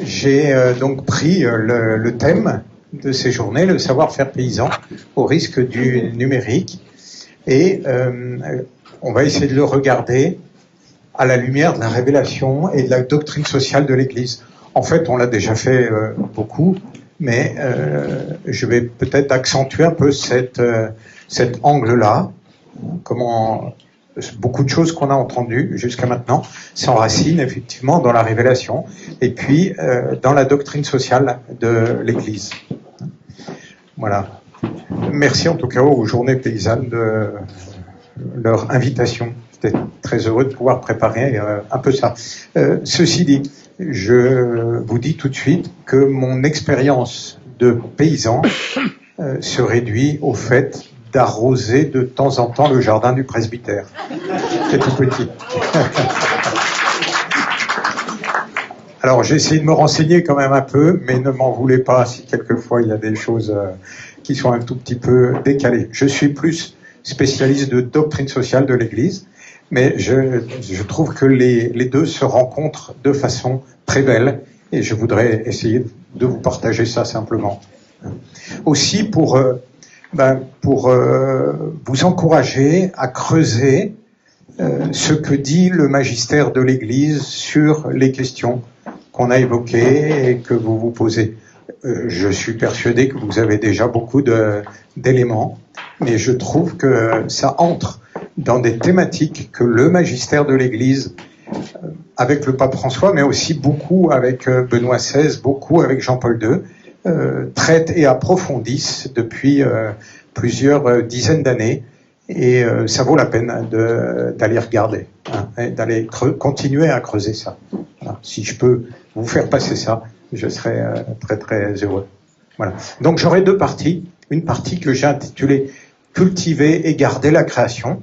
J'ai donc pris le thème de ces journées, le savoir-faire paysan, au risque du numérique, et on va essayer de le regarder à la lumière de la révélation et de la doctrine sociale de l'Église. En fait, on l'a déjà fait beaucoup, mais je vais peut-être accentuer un peu cet angle-là, comment beaucoup de choses qu'on a entendues jusqu'à maintenant s'enracinent effectivement dans la révélation et puis dans la doctrine sociale de l'Église. Voilà. Merci en tout cas aux journées paysannes de leur invitation. J'étais très heureux de pouvoir préparer un peu ça. Ceci dit, je vous dis tout de suite que mon expérience de paysan se réduit au fait d'arroser de temps en temps le jardin du presbytère. C'est tout petit. Alors j'ai essayé de me renseigner quand même un peu, mais ne m'en voulez pas si quelquefois il y a des choses qui sont un tout petit peu décalées. Je suis plus spécialiste de doctrine sociale de l'Église, mais je trouve que les deux se rencontrent de façon très belle, et je voudrais essayer de vous partager ça simplement. Aussi pour vous encourager à creuser ce que dit le magistère de l'Église sur les questions qu'on a évoquées et que vous vous posez. Je suis persuadé que vous avez déjà beaucoup d'éléments, mais je trouve que ça entre dans des thématiques que le magistère de l'Église, avec le pape François, mais aussi beaucoup avec Benoît XVI, beaucoup avec Jean-Paul II, traitent et approfondissent depuis plusieurs dizaines d'années, et ça vaut la peine d'aller regarder, et d'aller continuer à creuser ça. Voilà. Si je peux vous faire passer ça, je serai très très heureux. Voilà. Donc j'aurai deux parties. Une partie que j'ai intitulée « Cultiver et garder la création »,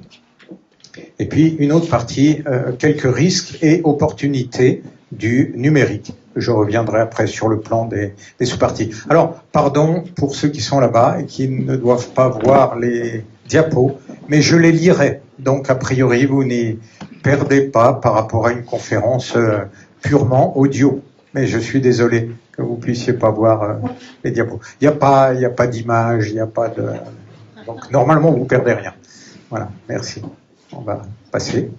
et puis une autre partie, quelques risques et opportunités du numérique. Je reviendrai après sur le plan des sous-parties. Alors, pardon pour ceux qui sont là-bas et qui ne doivent pas voir les diapos, mais je les lirai. Donc, a priori, vous n'y perdez pas par rapport à une conférence purement audio. Mais je suis désolé que vous puissiez pas voir les diapos. Il n'y a pas d'image, il n'y a pas de... Donc, normalement, vous perdez rien. Voilà, merci. On va passer.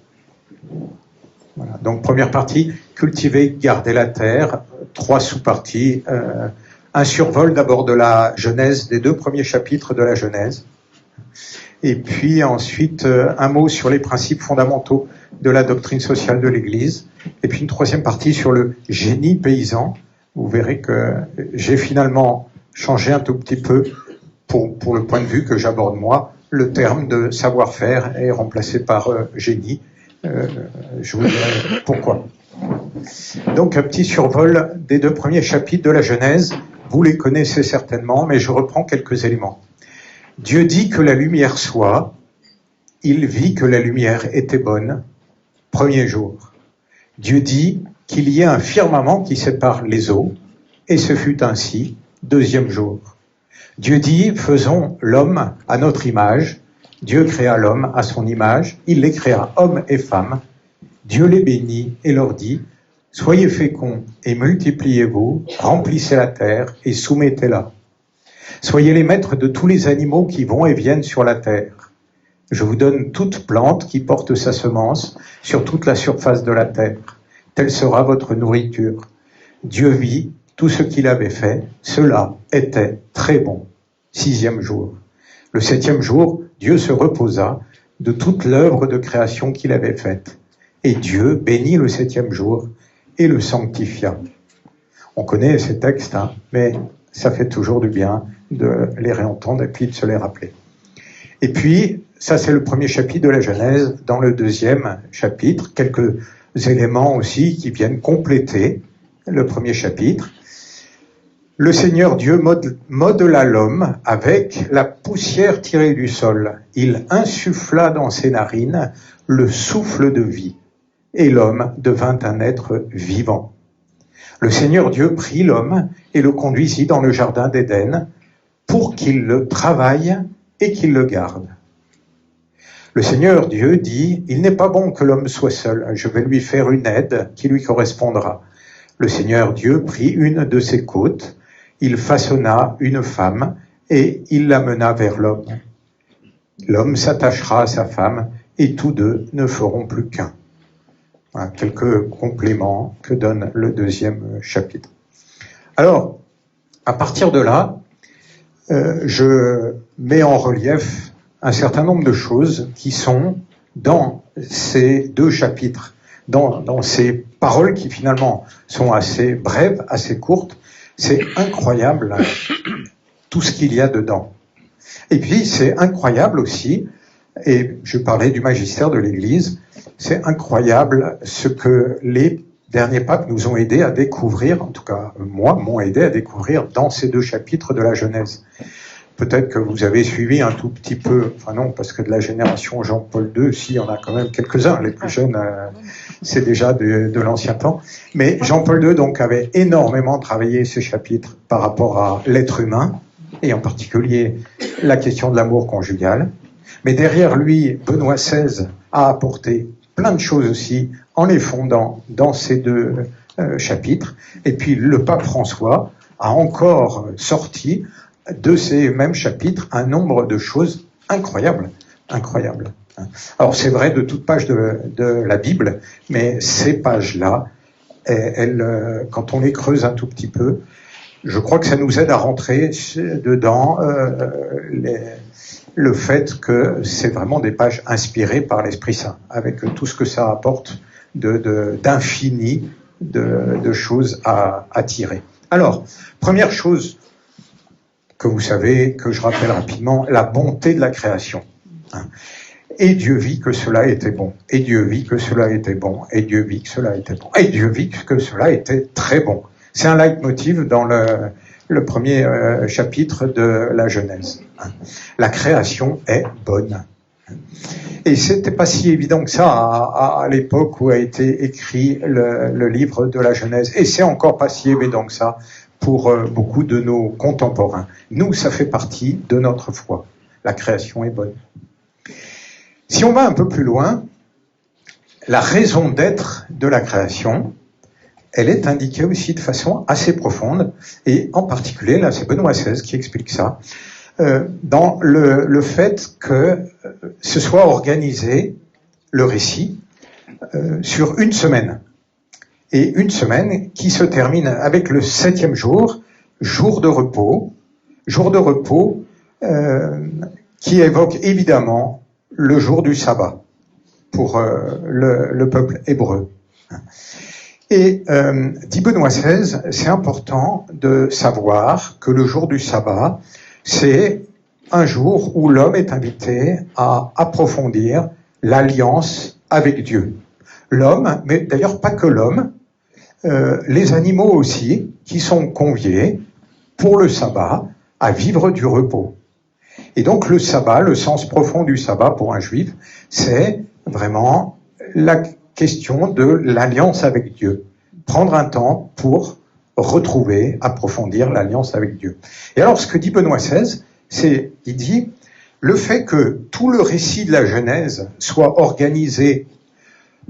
Voilà. Donc, première partie, cultiver, garder la terre. 3 sous-parties. Un survol d'abord de la Genèse, des 2 premiers chapitres de la Genèse. Et puis ensuite, un mot sur les principes fondamentaux de la doctrine sociale de l'Église. Et puis une 3e partie sur le génie paysan. Vous verrez que j'ai finalement changé un tout petit peu pour le point de vue que j'aborde moi. Le terme de savoir-faire est remplacé par génie. Je vous dirai pourquoi. Donc un petit survol des 2 premiers chapitres de la Genèse. Vous les connaissez certainement, mais je reprends quelques éléments. Dieu dit que la lumière soit, il vit que la lumière était bonne, premier jour. Dieu dit qu'il y ait un firmament qui sépare les eaux, et ce fut ainsi, 2e jour. Dieu dit, faisons l'homme à notre image. Dieu créa l'homme à son image, il les créa hommes et femmes. Dieu les bénit et leur dit, soyez féconds et multipliez-vous, remplissez la terre et soumettez-la. Soyez les maîtres de tous les animaux qui vont et viennent sur la terre. Je vous donne toute plante qui porte sa semence sur toute la surface de la terre. Telle sera votre nourriture. Dieu vit tout ce qu'il avait fait. Cela était très bon. 6e jour. Le 7e jour, Dieu se reposa de toute l'œuvre de création qu'il avait faite. Et Dieu bénit le 7e jour et le sanctifia. On connaît ces textes, mais ça fait toujours du bien de les réentendre et puis de se les rappeler. Et puis, ça c'est le premier chapitre de la Genèse. Dans le 2e chapitre, quelques éléments aussi qui viennent compléter le premier chapitre. Le Seigneur Dieu modela l'homme avec la poussière tirée du sol. Il insuffla dans ses narines le souffle de vie, et l'homme devint un être vivant. Le Seigneur Dieu prit l'homme et le conduisit dans le jardin d'Éden pour qu'il le travaille et qu'il le garde. Le Seigneur Dieu dit, il n'est pas bon que l'homme soit seul, je vais lui faire une aide qui lui correspondra. Le Seigneur Dieu prit une de ses côtes, il façonna une femme et il la mena vers l'homme. L'homme s'attachera à sa femme et tous deux ne feront plus qu'un. Voilà, quelques compléments que donne le deuxième chapitre. Alors, à partir de là, je mets en relief un certain nombre de choses qui sont dans ces deux chapitres, dans ces paroles qui finalement sont assez brèves, assez courtes. C'est incroyable tout ce qu'il y a dedans. Et puis c'est incroyable aussi, et je parlais du magistère de l'Église, c'est incroyable ce que les derniers papes nous ont aidés à découvrir, en tout cas moi, m'ont aidé à découvrir dans ces deux chapitres de la Genèse. Peut-être que vous avez suivi un tout petit peu, enfin non, parce que de la génération Jean-Paul II, si, il y en a quand même quelques-uns, les plus jeunes, c'est déjà de l'ancien temps. Mais Jean-Paul II, donc, avait énormément travaillé ce chapitre par rapport à l'être humain, et en particulier la question de l'amour conjugal. Mais derrière lui, Benoît XVI a apporté plein de choses aussi, en les fondant dans ces deux chapitres. Et puis le pape François a encore sorti de ces mêmes chapitres un nombre de choses incroyables. Alors c'est vrai de toute page de la Bible, mais ces pages-là, quand on les creuse un tout petit peu, je crois que ça nous aide à rentrer dedans le fait que c'est vraiment des pages inspirées par l'Esprit Saint, avec tout ce que ça apporte d'infini de choses à tirer. Alors, première chose que vous savez, que je rappelle rapidement, la bonté de la création. Et Dieu vit que cela était bon. Et Dieu vit que cela était bon. Et Dieu vit que cela était bon. Et Dieu vit que cela était très bon. C'est un leitmotiv dans le premier chapitre de la Genèse. La création est bonne. Et c'était pas si évident que ça à l'époque où a été écrit le livre de la Genèse. Et c'est encore pas si évident que ça pour beaucoup de nos contemporains. Nous, ça fait partie de notre foi. La création est bonne. Si on va un peu plus loin, la raison d'être de la création, elle est indiquée aussi de façon assez profonde, et en particulier, là c'est Benoît XVI qui explique ça, dans le fait que ce soit organisé, le récit, sur une semaine. Et une semaine qui se termine avec le 7e jour, jour de repos qui évoque évidemment le jour du sabbat pour le peuple hébreu. Et dit Benoît XVI, c'est important de savoir que le jour du sabbat, c'est un jour où l'homme est invité à approfondir l'alliance avec Dieu. L'homme, mais d'ailleurs pas que l'homme, les animaux aussi, qui sont conviés pour le sabbat à vivre du repos. Et donc le sabbat, le sens profond du sabbat pour un juif, c'est vraiment la question de l'alliance avec Dieu. Prendre un temps pour retrouver, approfondir l'alliance avec Dieu. Et alors ce que dit Benoît XVI, il dit, le fait que tout le récit de la Genèse soit organisé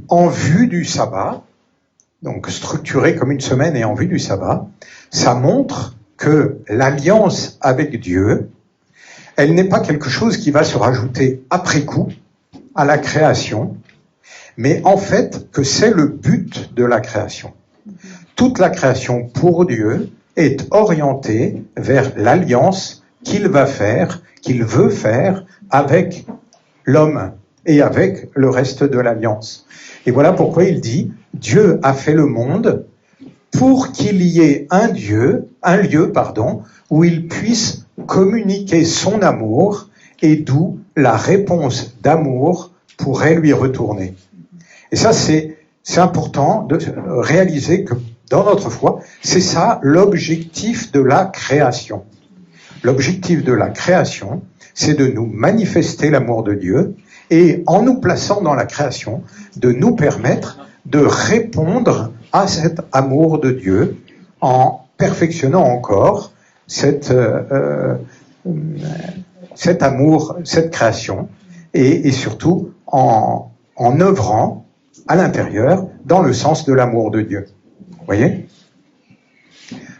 en vue du sabbat, donc structuré comme une semaine et en vue du sabbat, ça montre que l'alliance avec Dieu, elle n'est pas quelque chose qui va se rajouter après coup à la création, mais en fait que c'est le but de la création. Toute la création pour Dieu est orientée vers l'alliance qu'il veut faire avec l'homme et avec le reste de l'alliance. Et voilà pourquoi il dit, Dieu a fait le monde pour qu'il y ait un lieu, où il puisse communiquer son amour et d'où la réponse d'amour pourrait lui retourner. Et ça, c'est important de réaliser que dans notre foi, c'est ça l'objectif de la création. L'objectif de la création, c'est de nous manifester l'amour de Dieu et en nous plaçant dans la création, de nous permettre de répondre à cet amour de Dieu en perfectionnant encore cet amour, cette création, et surtout en œuvrant à l'intérieur dans le sens de l'amour de Dieu. Vous voyez ?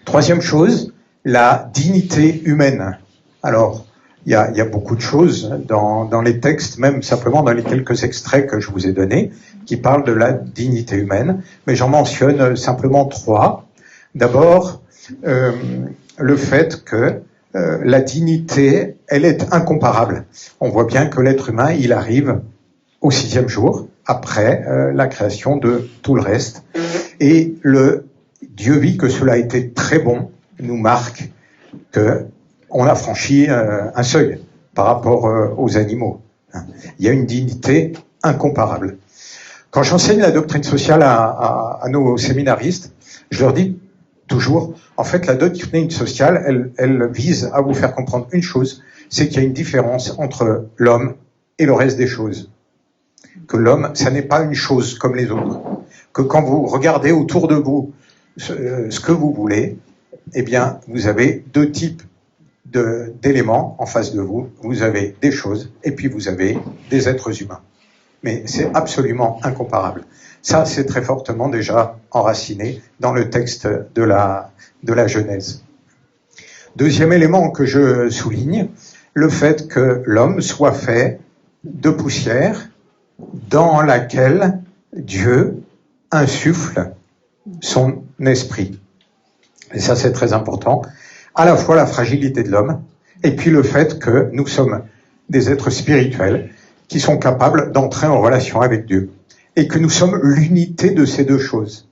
Troisième chose, la dignité humaine. Alors, il y a beaucoup de choses dans les textes, même simplement dans les quelques extraits que je vous ai donnés, qui parlent de la dignité humaine, mais j'en mentionne simplement trois. D'abord, le fait que la dignité, elle est incomparable. On voit bien que l'être humain, il arrive au 6e jour, après la création de tout le reste. Et le Dieu vit que cela a été très bon, nous marque qu'on a franchi un seuil par rapport aux animaux. Il y a une dignité incomparable. Quand j'enseigne la doctrine sociale à nos séminaristes, je leur dis toujours, en fait, la doctrine sociale, elle vise à vous faire comprendre une chose, c'est qu'il y a une différence entre l'homme et le reste des choses. Que l'homme, ça n'est pas une chose comme les autres. Que quand vous regardez autour de vous ce que vous voulez, eh bien, vous avez deux types d'éléments en face de vous. Vous avez des choses et puis vous avez des êtres humains. Mais c'est absolument incomparable. Ça, c'est très fortement déjà enraciné dans le texte de la Genèse. Deuxième élément que je souligne, le fait que l'homme soit fait de poussière dans laquelle Dieu insuffle son esprit. Et ça, c'est très important. À la fois la fragilité de l'homme, et puis le fait que nous sommes des êtres spirituels qui sont capables d'entrer en relation avec Dieu. Et que nous sommes l'unité de ces deux choses.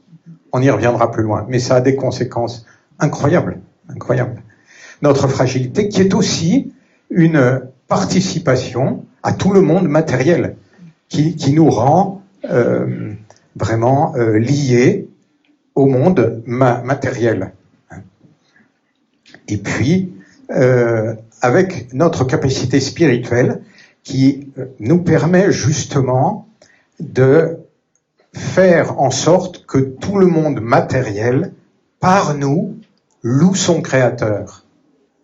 On y reviendra plus loin, mais ça a des conséquences incroyables, incroyables. Notre fragilité qui est aussi une participation à tout le monde matériel, qui nous rend vraiment liés au monde matériel. Et puis, avec notre capacité spirituelle qui nous permet justement de faire en sorte que tout le monde matériel, par nous, loue son Créateur.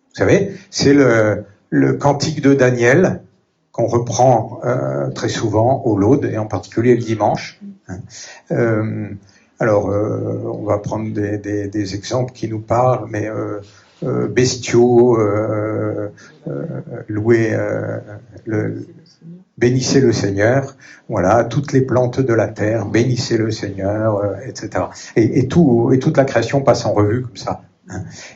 Vous savez, c'est le cantique de Daniel qu'on reprend très souvent au Laude, et en particulier le dimanche. Alors, on va prendre des exemples qui nous parlent, mais bestiaux, louer bénissez le Seigneur, voilà, toutes les plantes de la terre, bénissez le Seigneur, etc. Et toute la création passe en revue comme ça.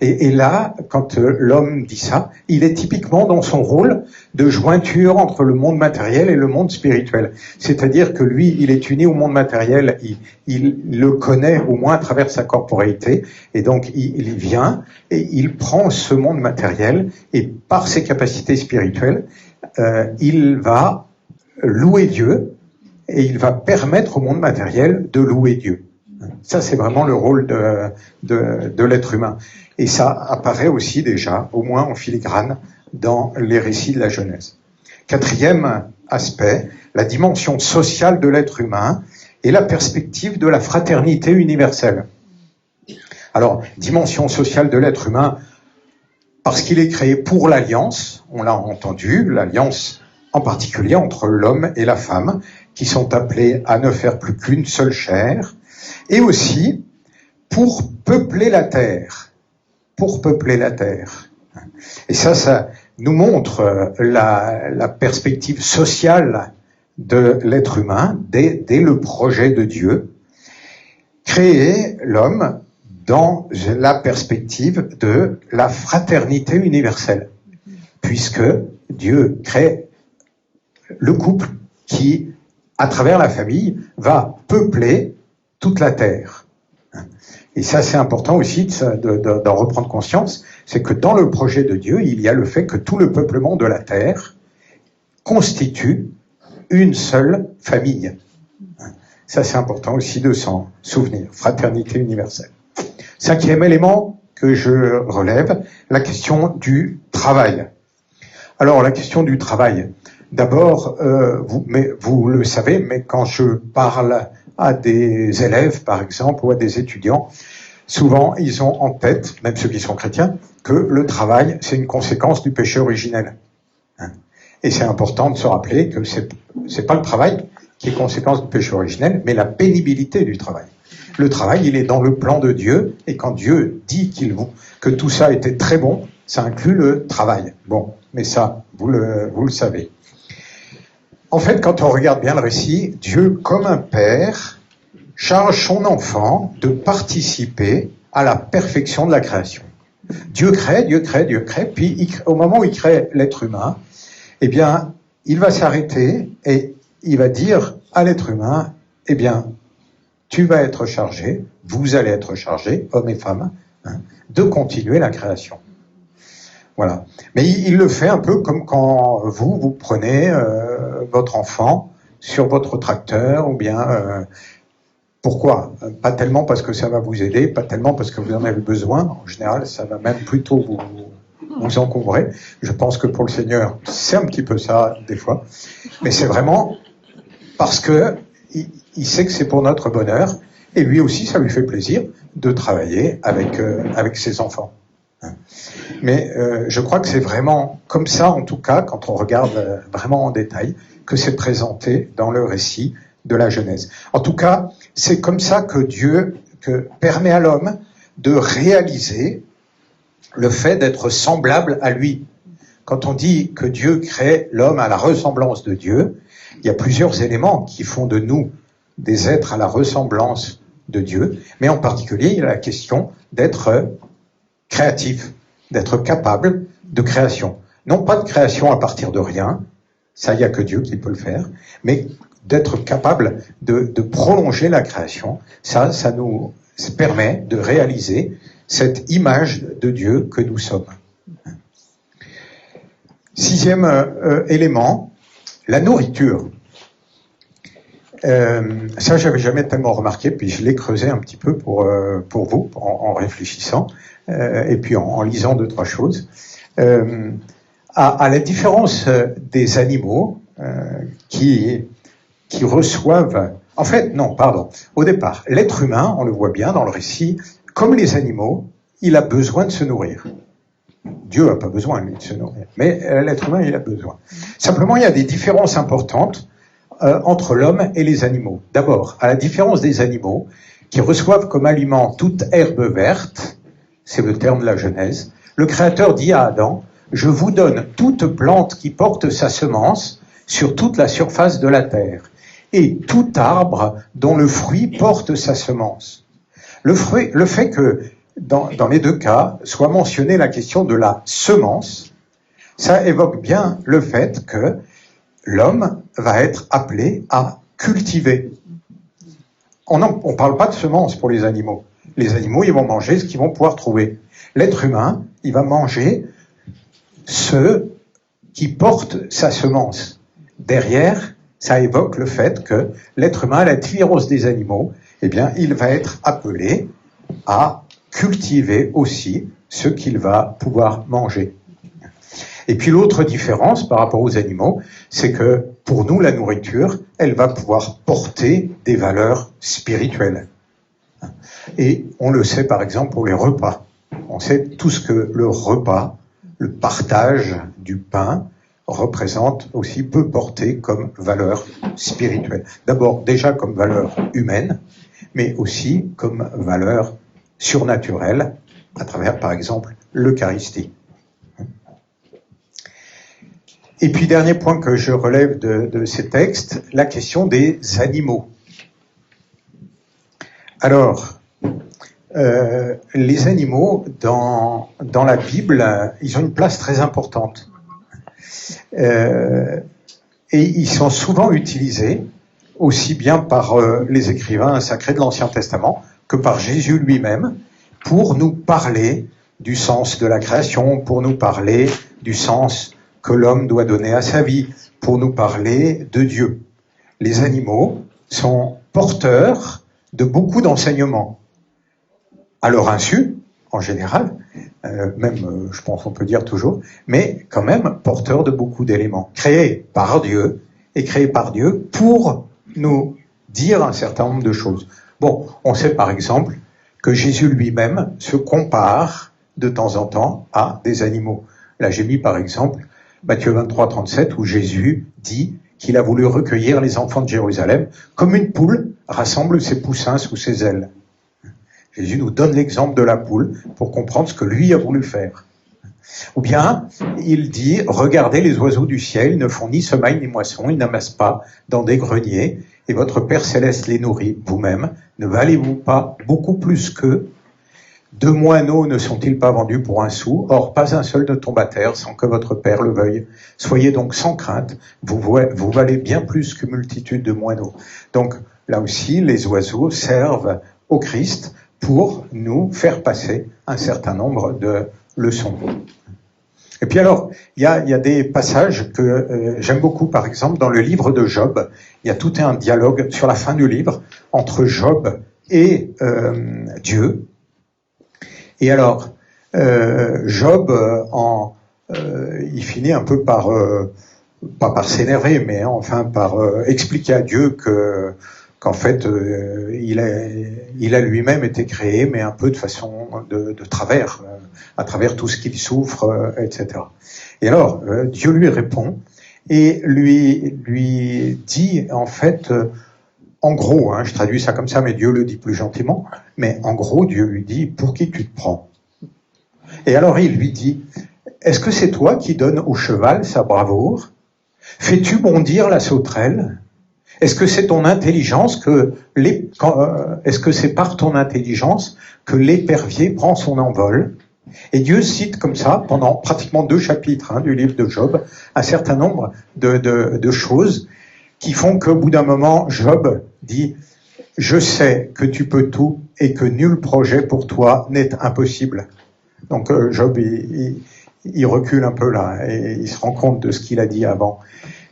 Et là, quand l'homme dit ça, il est typiquement dans son rôle de jointure entre le monde matériel et le monde spirituel. C'est-à-dire que lui, il est uni au monde matériel, il le connaît au moins à travers sa corporéité, et donc il vient et il prend ce monde matériel, et par ses capacités spirituelles, il va louer Dieu, et il va permettre au monde matériel de louer Dieu. Ça, c'est vraiment le rôle de l'être humain. Et ça apparaît aussi déjà, au moins en filigrane, dans les récits de la Genèse. Quatrième aspect, la dimension sociale de l'être humain et la perspective de la fraternité universelle. Alors, dimension sociale de l'être humain, parce qu'il est créé pour l'alliance, on l'a entendu, l'alliance en particulier entre l'homme et la femme, qui sont appelés à ne faire plus qu'une seule chair, et aussi pour peupler la terre. Pour peupler la terre. Et ça nous montre la perspective sociale de l'être humain dès le projet de Dieu. Créer l'homme dans la perspective de la fraternité universelle. Puisque Dieu crée le couple qui, à travers la famille, va peupler toute la terre. Et ça, c'est important aussi d'en reprendre conscience, c'est que dans le projet de Dieu, il y a le fait que tout le peuplement de la terre constitue une seule famille. Ça, c'est important aussi de s'en souvenir. Fraternité universelle. Cinquième élément que je relève, la question du travail. Alors, la question du travail. D'abord, vous le savez, mais quand je parle à des élèves, par exemple, ou à des étudiants, souvent, ils ont en tête, même ceux qui sont chrétiens, que le travail, c'est une conséquence du péché originel. Et c'est important de se rappeler que c'est pas le travail qui est conséquence du péché originel, mais la pénibilité du travail. Le travail, il est dans le plan de Dieu, et quand Dieu dit que tout ça était très bon, ça inclut le travail. Bon, mais ça, vous le savez. En fait, quand on regarde bien le récit, Dieu, comme un père, charge son enfant de participer à la perfection de la création. Dieu crée, puis au moment où il crée l'être humain, eh bien, il va s'arrêter et il va dire à l'être humain, eh bien, tu vas être chargé, vous allez être chargés, hommes et femmes, de continuer la création. Voilà. Mais il le fait un peu comme quand vous prenez votre enfant sur votre tracteur, ou bien... pourquoi ? Pas tellement parce que ça va vous aider, pas tellement parce que vous en avez besoin. En général, ça va même plutôt vous encombrer. Je pense que pour le Seigneur, c'est un petit peu ça, des fois. Mais c'est vraiment parce que il sait que c'est pour notre bonheur, et lui aussi, ça lui fait plaisir de travailler avec ses enfants. Mais je crois que c'est vraiment comme ça, en tout cas, quand on regarde vraiment en détail, que c'est présenté dans le récit de la Genèse. En tout cas, c'est comme ça que Dieu permet à l'homme de réaliser le fait d'être semblable à lui. Quand on dit que Dieu crée l'homme à la ressemblance de Dieu, il y a plusieurs éléments qui font de nous des êtres à la ressemblance de Dieu, mais en particulier, il y a la question d'être créatif, d'être capable de création. Non pas de création à partir de rien, ça, il n'y a que Dieu qui peut le faire, mais d'être capable de prolonger la création, ça nous permet de réaliser cette image de Dieu que nous sommes. Sixième élément, la nourriture. Ça, j'avais jamais tellement remarqué, puis je l'ai creusé un petit peu pour vous, en réfléchissant, et puis en lisant 2-3 choses. À la différence des animaux qui reçoivent... En fait, non, pardon. Au départ, l'être humain, on le voit bien dans le récit, comme les animaux, il a besoin de se nourrir. Dieu n'a pas besoin, lui, de se nourrir. Mais l'être humain, il a besoin. Simplement, il y a des différences importantes entre l'homme et les animaux. D'abord, à la différence des animaux, qui reçoivent comme aliment toute herbe verte, c'est le terme de la Genèse, le Créateur dit à Adam, « Je vous donne toute plante qui porte sa semence sur toute la surface de la terre, et tout arbre dont le fruit porte sa semence. » Le fait que, dans les deux cas, soit mentionnée la question de la semence, ça évoque bien le fait que l'homme va être appelé à cultiver. On ne parle pas de semences pour les animaux. Les animaux, ils vont manger ce qu'ils vont pouvoir trouver. L'être humain, il va manger ce qui porte sa semence. Derrière, ça évoque le fait que l'être humain, à la différence des animaux, eh bien, il va être appelé à cultiver aussi ce qu'il va pouvoir manger. Et puis l'autre différence par rapport aux animaux, c'est que pour nous, la nourriture, elle va pouvoir porter des valeurs spirituelles. Et on le sait par exemple pour les repas. On sait tout ce que le repas, le partage du pain, représente aussi, peut porter comme valeur spirituelle. D'abord déjà comme valeur humaine, mais aussi comme valeur surnaturelle, à travers par exemple l'Eucharistie. Et puis, dernier point que je relève de ces textes, la question des animaux. Alors, les animaux, dans la Bible, ils ont une place très importante. Et ils sont souvent utilisés, aussi bien par les écrivains sacrés de l'Ancien Testament, que par Jésus lui-même, pour nous parler du sens de la création, pour nous parler du sens que l'homme doit donner à sa vie, pour nous parler de Dieu. Les animaux sont porteurs de beaucoup d'enseignements, à leur insu, en général, même, je pense qu'on peut dire toujours, mais quand même porteurs de beaucoup d'éléments, créés par Dieu, et créés par Dieu pour nous dire un certain nombre de choses. Bon, on sait par exemple que Jésus lui-même se compare de temps en temps à des animaux. Là, j'ai mis par exemple Matthieu 23, 37, où Jésus dit qu'il a voulu recueillir les enfants de Jérusalem, comme une poule rassemble ses poussins sous ses ailes. Jésus nous donne l'exemple de la poule pour comprendre ce que lui a voulu faire. Ou bien, il dit, regardez les oiseaux du ciel, ils ne font ni semaille ni moisson, ils n'amassent pas dans des greniers, et votre Père Céleste les nourrit vous-même. Ne valez-vous pas beaucoup plus qu'eux? 2 moineaux ne sont-ils pas vendus pour 1 sou? Or, pas un seul ne tombe à terre sans que votre Père le veuille. Soyez donc sans crainte, vous valez bien plus qu'une multitude de moineaux. Donc, là aussi, les oiseaux servent au Christ pour nous faire passer un certain nombre de leçons. Et puis alors, il y a des passages que j'aime beaucoup, par exemple, dans le livre de Job. Il y a tout un dialogue sur la fin du livre entre Job et Dieu. Et alors, Job, il finit un peu par, pas par s'énerver, mais enfin par expliquer à Dieu qu'en fait, il a lui-même été créé, mais un peu de façon de travers, à travers tout ce qu'il souffre, etc. Et alors, Dieu lui répond et lui dit, en fait, en gros, je traduis ça comme ça, mais Dieu le dit plus gentiment, mais en gros, Dieu lui dit, pour qui tu te prends? Et alors il lui dit, est-ce que c'est toi qui donnes au cheval sa bravoure? Fais-tu bondir la sauterelle? Est-ce que c'est ton intelligence est-ce que c'est par ton intelligence que l'épervier prend son envol? Et Dieu cite comme ça, pendant pratiquement 2 chapitres du livre de Job, un certain nombre de choses qui font qu'au bout d'un moment, Job dit « Je sais que tu peux tout et que nul projet pour toi n'est impossible. » Donc Job, il recule un peu là et il se rend compte de ce qu'il a dit avant.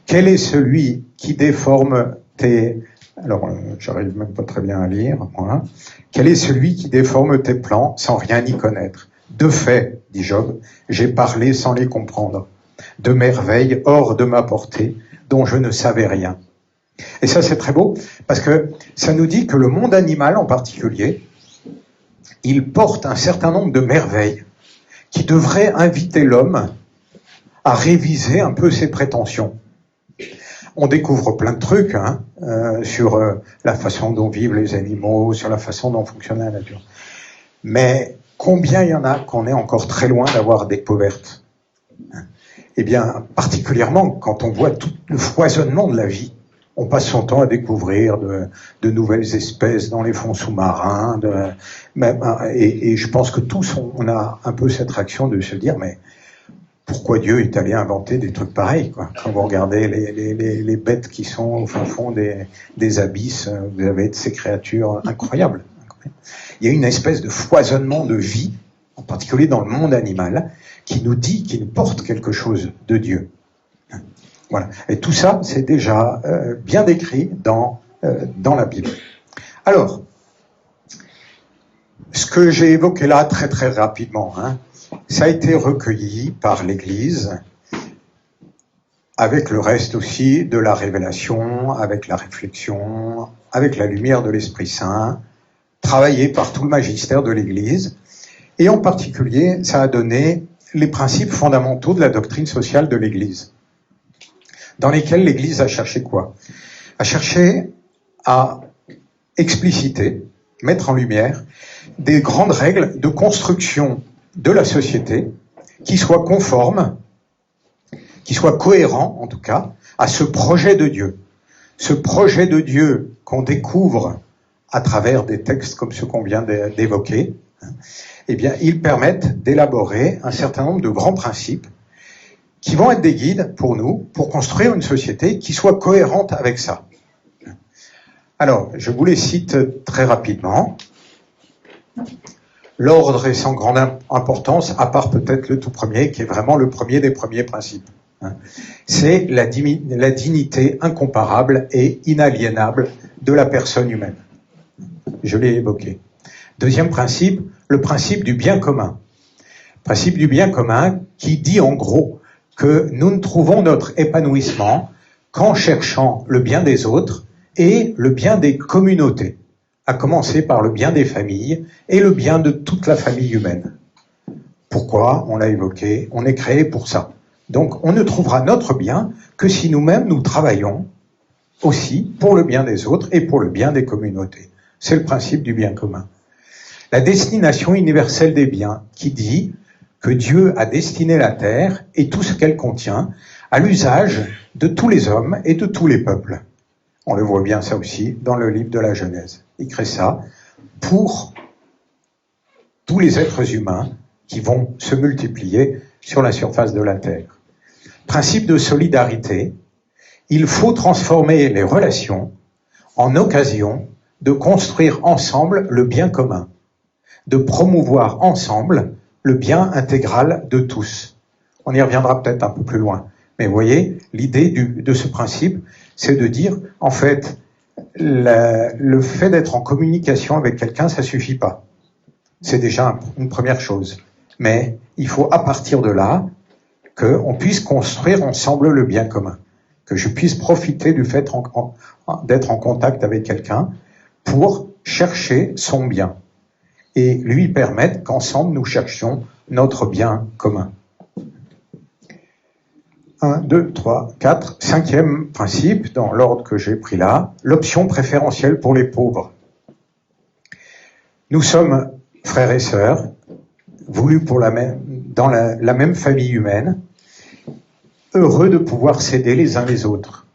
Quel est celui qui déforme tes... Alors, j'arrive même pas très bien à lire, moi. Quel est celui qui déforme tes plans sans rien y connaître? De fait, dit Job, j'ai parlé sans les comprendre. De merveilles hors de ma portée, dont je ne savais rien. Et ça, c'est très beau, parce que ça nous dit que le monde animal en particulier, il porte un certain nombre de merveilles qui devraient inviter l'homme à réviser un peu ses prétentions. On découvre plein de trucs sur la façon dont vivent les animaux, sur la façon dont fonctionne la nature. Mais combien il y en a qu'on est encore très loin d'avoir découverte? Eh bien, particulièrement quand on voit tout le foisonnement de la vie. On passe son temps à découvrir de nouvelles espèces dans les fonds sous-marins. Et je pense que tous, on a un peu cette réaction de se dire, mais pourquoi Dieu est allé inventer des trucs pareils, quoi? Quand vous regardez les bêtes qui sont au fin fond des abysses, vous avez ces créatures incroyables. Il y a une espèce de foisonnement de vie, en particulier dans le monde animal, qui nous dit qu'il porte quelque chose de Dieu. Voilà. Et tout ça, c'est déjà bien décrit dans la Bible. Alors, ce que j'ai évoqué là très très rapidement, ça a été recueilli par l'Église, avec le reste aussi de la révélation, avec la réflexion, avec la lumière de l'Esprit Saint, travaillé par tout le magistère de l'Église, et en particulier, ça a donné les principes fondamentaux de la doctrine sociale de l'Église, dans lesquels l'Église a cherché quoi? A cherché à expliciter, mettre en lumière, des grandes règles de construction de la société qui soient conformes, qui soient cohérents, en tout cas, à ce projet de Dieu. Ce projet de Dieu qu'on découvre à travers des textes comme ceux qu'on vient d'évoquer, eh bien, ils permettent d'élaborer un certain nombre de grands principes qui vont être des guides pour nous, pour construire une société qui soit cohérente avec ça. Alors, je vous les cite très rapidement. L'ordre est sans grande importance, à part peut-être le tout premier, qui est vraiment le premier des premiers principes. C'est la dignité incomparable et inaliénable de la personne humaine. Je l'ai évoqué. Deuxième principe, le principe du bien commun. Principe du bien commun qui dit en gros que nous ne trouvons notre épanouissement qu'en cherchant le bien des autres et le bien des communautés, à commencer par le bien des familles et le bien de toute la famille humaine. Pourquoi? On l'a évoqué, on est créé pour ça, Donc on ne trouvera notre bien que si nous-mêmes nous travaillons aussi pour le bien des autres et pour le bien des communautés. C'est le principe du bien commun. La destination universelle des biens, qui dit que Dieu a destiné la terre et tout ce qu'elle contient à l'usage de tous les hommes et de tous les peuples. On le voit bien ça aussi dans le livre de la Genèse. Il crée ça pour tous les êtres humains qui vont se multiplier sur la surface de la terre. Principe de solidarité, il faut transformer les relations en occasion de construire ensemble le bien commun, de promouvoir ensemble le bien intégral de tous. On y reviendra peut-être un peu plus loin. Mais vous voyez, l'idée de ce principe, c'est de dire, en fait, le fait d'être en communication avec quelqu'un, ça suffit pas. C'est déjà une première chose. Mais il faut, à partir de là, qu'on puisse construire ensemble le bien commun. Que je puisse profiter du fait d'être en contact avec quelqu'un pour chercher son bien. Et lui permettre qu'ensemble nous cherchions notre bien commun. 1, 2, 3, 4. Cinquième principe, dans l'ordre que j'ai pris là, l'option préférentielle pour les pauvres. Nous sommes frères et sœurs, voulus dans la même famille humaine, heureux de pouvoir s'aider les uns les autres.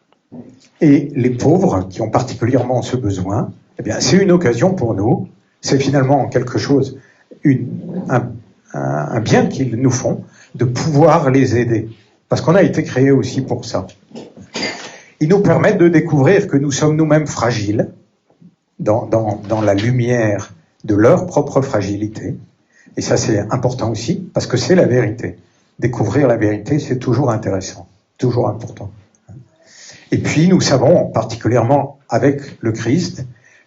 Et les pauvres, qui ont particulièrement ce besoin, eh bien, c'est une occasion pour nous, c'est finalement quelque chose, un bien qu'ils nous font, de pouvoir les aider. Parce qu'on a été créés aussi pour ça. Ils nous permettent de découvrir que nous sommes nous-mêmes fragiles, dans la lumière de leur propre fragilité. Et ça, c'est important aussi, parce que c'est la vérité. Découvrir la vérité, c'est toujours intéressant, toujours important. Et puis, nous savons, particulièrement avec le Christ,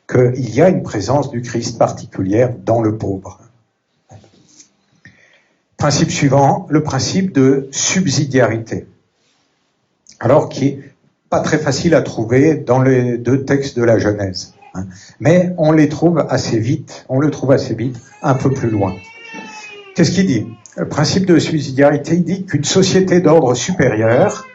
qu'il y a une présence du Christ particulière dans le pauvre. Principe suivant, le principe de subsidiarité. Alors, qui est pas très facile à trouver dans les deux textes de la Genèse. Mais on le trouve assez vite, un peu plus loin. Qu'est-ce qu'il dit ? Le principe de subsidiarité, il dit qu'une société d'ordre supérieur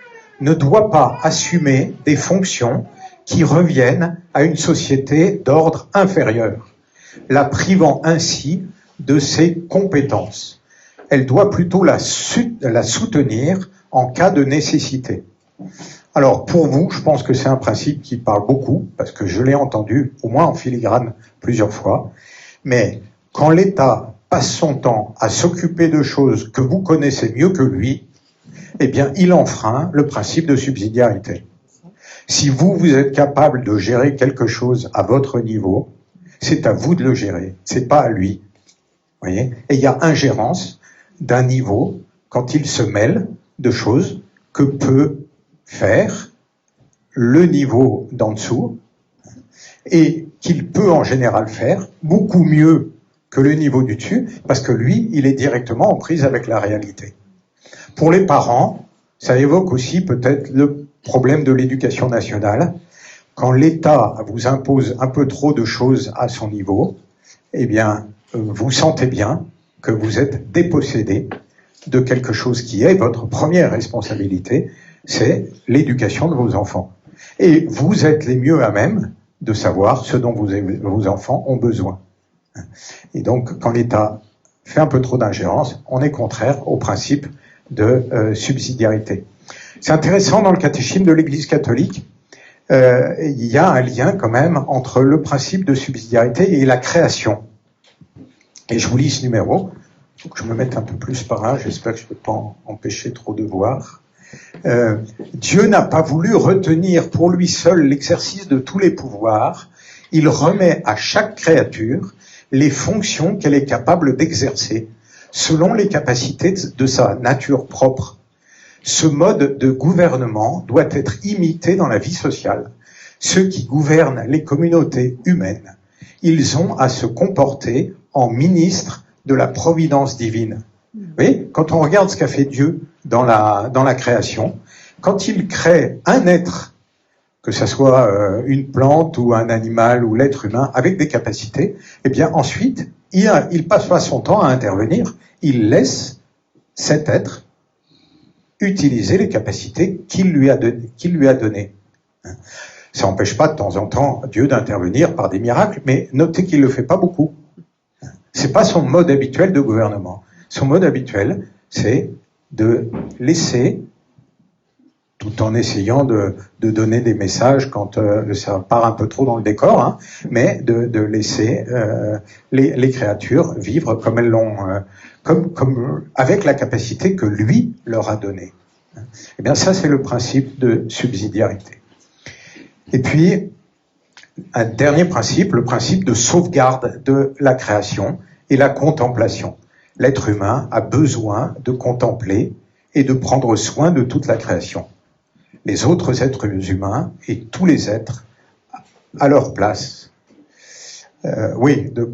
ne doit pas assumer des fonctions qui reviennent à une société d'ordre inférieur, la privant ainsi de ses compétences. Elle doit plutôt la soutenir en cas de nécessité. Alors, pour vous, je pense que c'est un principe qui parle beaucoup, parce que je l'ai entendu, au moins en filigrane, plusieurs fois. Mais quand l'État passe son temps à s'occuper de choses que vous connaissez mieux que lui, eh bien, il enfreint le principe de subsidiarité. Si vous êtes capable de gérer quelque chose à votre niveau, c'est à vous de le gérer, c'est pas à lui. Vous voyez ? Et il y a ingérence d'un niveau quand il se mêle de choses que peut faire le niveau d'en dessous et qu'il peut en général faire beaucoup mieux que le niveau du dessus parce que lui, il est directement en prise avec la réalité. Pour les parents, ça évoque aussi peut-être le problème de l'éducation nationale. Quand l'État vous impose un peu trop de choses à son niveau, eh bien, vous sentez bien que vous êtes dépossédé de quelque chose qui est votre première responsabilité, c'est l'éducation de vos enfants. Et vous êtes les mieux à même de savoir ce dont vos enfants ont besoin. Et donc, quand l'État fait un peu trop d'ingérence, on est contraire au principe de subsidiarité. C'est intéressant, dans le catéchisme de l'Église catholique, il y a un lien quand même entre le principe de subsidiarité et la création. Et je vous lis ce numéro. Il faut que je me mette un peu plus par là, j'espère que je ne peux pas empêcher trop de voir. Dieu n'a pas voulu retenir pour lui seul l'exercice de tous les pouvoirs. Il remet à chaque créature les fonctions qu'elle est capable d'exercer, selon les capacités de sa nature propre. Ce mode de gouvernement doit être imité dans la vie sociale. Ceux qui gouvernent les communautés humaines, ils ont à se comporter en ministres de la providence divine. Vous voyez, quand on regarde ce qu'a fait Dieu dans la création, quand il crée un être, que ce soit une plante ou un animal ou l'être humain, avec des capacités, eh bien ensuite, il passe pas son temps à intervenir, il laisse cet être utiliser les capacités qu'il lui a données. Ça n'empêche pas de temps en temps Dieu d'intervenir par des miracles, mais notez qu'il ne le fait pas beaucoup. C'est pas son mode habituel de gouvernement. Son mode habituel, c'est de laisser, tout en essayant de donner des messages quand ça part un peu trop dans le décor, hein, mais de laisser les créatures vivre comme elles l'ont, comme avec la capacité que lui leur a donnée. Eh bien, ça, c'est le principe de subsidiarité. Et puis, un dernier principe, le principe de sauvegarde de la création et la contemplation. L'être humain a besoin de contempler et de prendre soin de toute la création. Les autres êtres humains et tous les êtres à leur place. De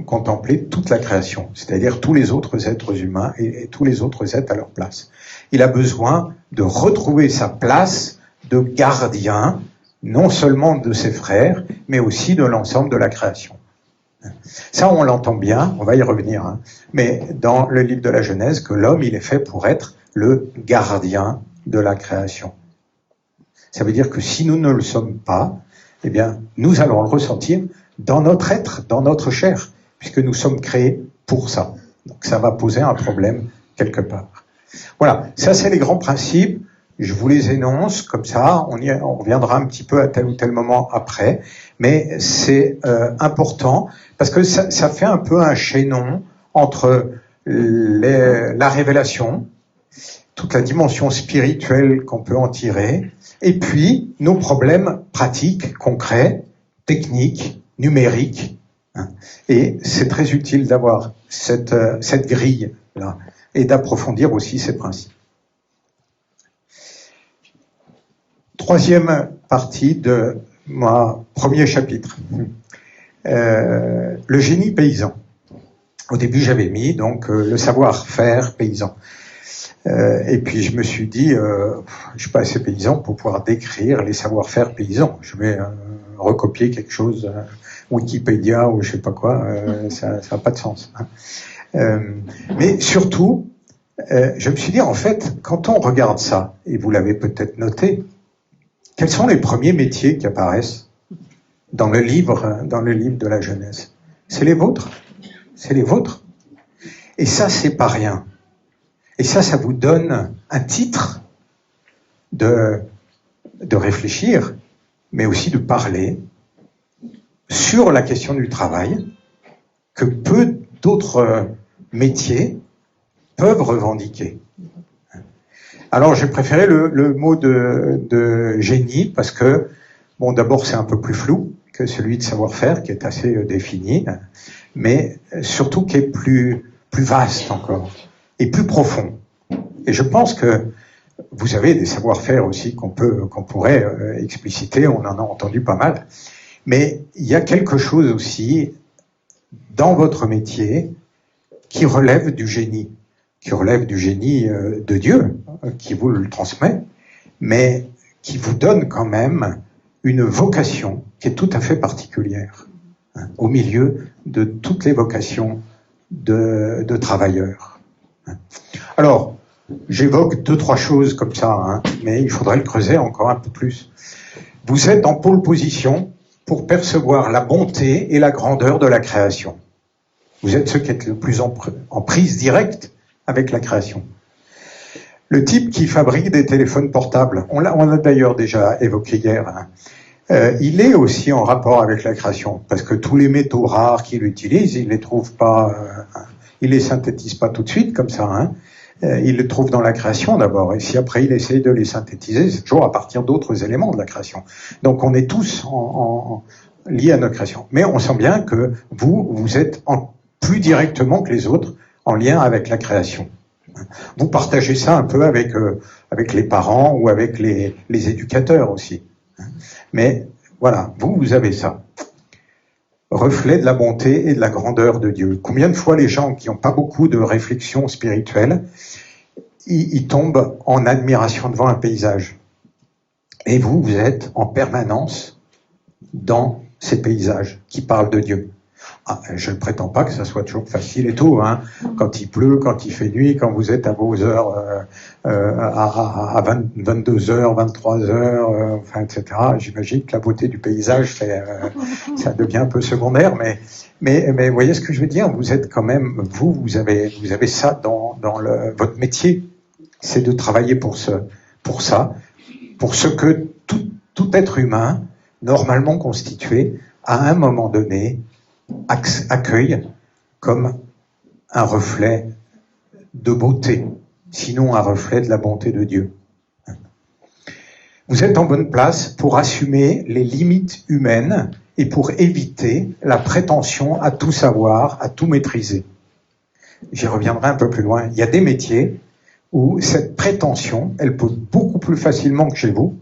contempler toute la création, c'est-à-dire tous les autres êtres humains et tous les autres êtres à leur place. Il a besoin de retrouver sa place de gardien, non seulement de ses frères, mais aussi de l'ensemble de la création. Ça, on l'entend bien, on va y revenir, hein, mais dans le livre de la Genèse, que l'homme, il est fait pour être le gardien de la création. Ça veut dire que si nous ne le sommes pas, eh bien, nous allons le ressentir dans notre être, dans notre chair, puisque nous sommes créés pour ça. Donc ça va poser un problème quelque part. Voilà, ça c'est les grands principes. Je vous les énonce, comme ça, on reviendra un petit peu à tel ou tel moment après, mais c'est important, parce que ça fait un peu un chaînon entre la révélation, toute la dimension spirituelle qu'on peut en tirer, et puis nos problèmes pratiques, concrets, techniques, numériques. Et c'est très utile d'avoir cette grille-là, et d'approfondir aussi ces principes. Troisième partie de mon premier chapitre. Le génie paysan. Au début, j'avais mis donc le savoir-faire paysan. Et puis je me suis dit, je suis pas assez paysan pour pouvoir décrire les savoir-faire paysans. Je vais recopier quelque chose, Wikipédia ou je sais pas quoi, ça n'a pas de sens. Hein. Mais surtout, je me suis dit, en fait, quand on regarde ça, et vous l'avez peut-être noté, quels sont les premiers métiers qui apparaissent dans le livre de la Genèse? C'est les vôtres. C'est les vôtres. Et ça, c'est pas rien. Et ça vous donne un titre de réfléchir, mais aussi de parler sur la question du travail que peu d'autres métiers peuvent revendiquer. Alors j'ai préféré le mot de génie parce que, bon, d'abord c'est un peu plus flou que celui de savoir-faire qui est assez défini, mais surtout qui est plus vaste encore et plus profond. Et je pense que vous avez des savoir-faire aussi qu'on pourrait expliciter, on en a entendu pas mal, mais il y a quelque chose aussi dans votre métier qui relève du génie de Dieu, qui vous le transmet, mais qui vous donne quand même une vocation qui est tout à fait particulière, hein, au milieu de toutes les vocations de travailleurs. Alors, j'évoque 2-3 choses comme ça, hein, mais il faudrait le creuser encore un peu plus. Vous êtes en pôle position pour percevoir la bonté et la grandeur de la création. Vous êtes ceux qui êtes le plus en prise directe avec la création. Le type qui fabrique des téléphones portables, on l'a d'ailleurs déjà évoqué hier, hein, il est aussi en rapport avec la création, parce que tous les métaux rares qu'il utilise, il les trouve pas, il les synthétise pas tout de suite comme ça, hein, il les trouve dans la création d'abord, et si après il essaye de les synthétiser, c'est toujours à partir d'autres éléments de la création. Donc on est tous liés à notre création. Mais on sent bien que vous êtes plus directement que les autres en lien avec la création. Vous partagez ça un peu avec les parents ou avec les éducateurs aussi. Mais voilà, vous avez ça. Reflet de la bonté et de la grandeur de Dieu. Combien de fois les gens qui n'ont pas beaucoup de réflexion spirituelle, ils tombent en admiration devant un paysage. Et vous êtes en permanence dans ces paysages qui parlent de Dieu. Ah, je ne prétends pas que ça soit toujours facile et tout, hein. Quand il pleut, quand il fait nuit, quand vous êtes à vos heures, à 22 heures, 23 heures, enfin, etc. J'imagine que la beauté du paysage, ça devient un peu secondaire, mais vous voyez ce que je veux dire? Vous êtes quand même, vous avez ça dans votre métier, c'est de travailler pour ça, pour ce que tout être humain, normalement constitué, à un moment donné, accueille comme un reflet de beauté, sinon un reflet de la bonté de Dieu. Vous êtes en bonne place pour assumer les limites humaines et pour éviter la prétention à tout savoir, à tout maîtriser. J'y reviendrai un peu plus loin. Il y a des métiers où cette prétention, elle peut beaucoup plus facilement que chez vous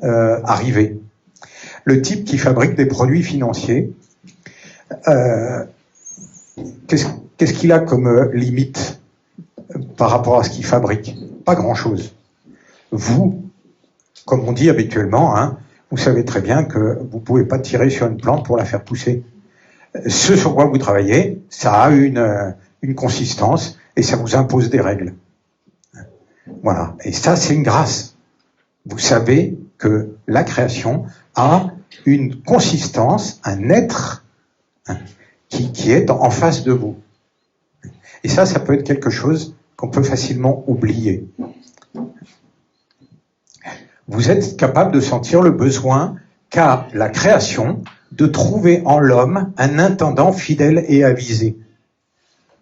arriver. Le type qui fabrique des produits financiers, qu'est-ce qu'il a comme limite par rapport à ce qu'il fabrique? Pas grand-chose. Vous, comme on dit habituellement, hein, vous savez très bien que vous ne pouvez pas tirer sur une plante pour la faire pousser. Ce sur quoi vous travaillez, ça a une consistance et ça vous impose des règles. Voilà. Et ça, c'est une grâce. Vous savez que la création a une consistance, un être qui est en face de vous. Et ça peut être quelque chose qu'on peut facilement oublier. Vous êtes capable de sentir le besoin qu'a la création de trouver en l'homme un intendant fidèle et avisé.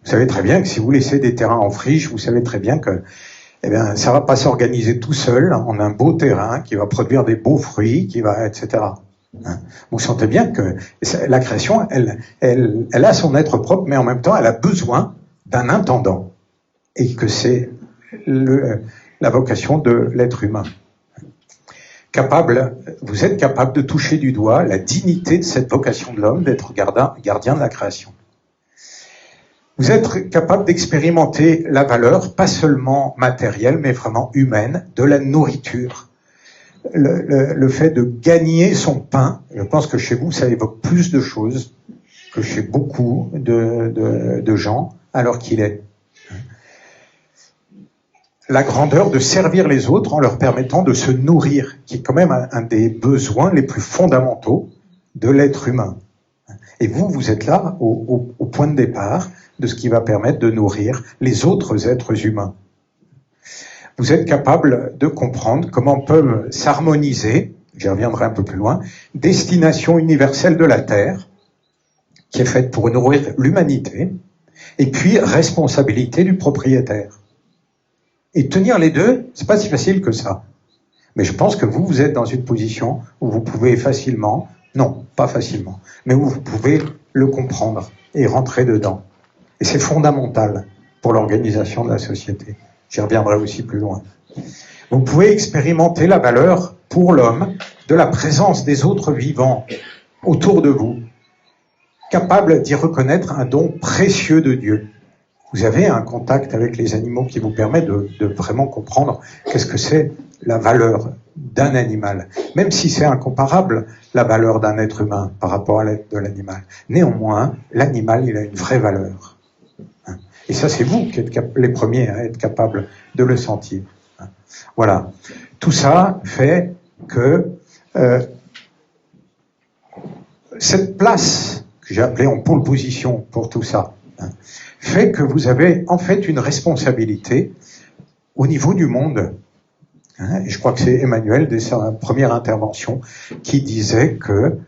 Vous savez très bien que si vous laissez des terrains en friche, vous savez très bien que ça va pas s'organiser tout seul en un beau terrain qui va produire des beaux fruits, etc. Vous sentez bien que la création, elle a son être propre, mais en même temps, elle a besoin d'un intendant. Et que c'est la vocation de l'être humain. Vous êtes capable de toucher du doigt la dignité de cette vocation de l'homme, d'être gardien de la création. Vous êtes capable d'expérimenter la valeur, pas seulement matérielle, mais vraiment humaine, de la nourriture. Le fait de gagner son pain, je pense que chez vous, ça évoque plus de choses que chez beaucoup de gens, alors qu'il est. La grandeur de servir les autres en leur permettant de se nourrir, qui est quand même un des besoins les plus fondamentaux de l'être humain. Et vous êtes là au point de départ de ce qui va permettre de nourrir les autres êtres humains. Vous êtes capable de comprendre comment peuvent s'harmoniser, j'y reviendrai un peu plus loin, destination universelle de la Terre, qui est faite pour nourrir l'humanité, et puis responsabilité du propriétaire. Et tenir les deux, c'est pas si facile que ça. Mais je pense que vous êtes dans une position où vous pouvez facilement, non, pas facilement, mais où vous pouvez le comprendre et rentrer dedans. Et c'est fondamental pour l'organisation de la société. J'y reviendrai aussi plus loin. Vous pouvez expérimenter la valeur pour l'homme de la présence des autres vivants autour de vous, capable d'y reconnaître un don précieux de Dieu. Vous avez un contact avec les animaux qui vous permet de vraiment comprendre qu'est-ce que c'est la valeur d'un animal, même si c'est incomparable la valeur d'un être humain par rapport à l'aide de l'animal. Néanmoins, l'animal, il a une vraie valeur. Et ça, c'est vous qui êtes les premiers à être capables de le sentir. Voilà. Tout ça fait que cette place que j'ai appelée en pôle position pour tout ça, fait que vous avez en fait une responsabilité au niveau du monde. Et je crois que c'est Emmanuel, dès sa première intervention, qui disait que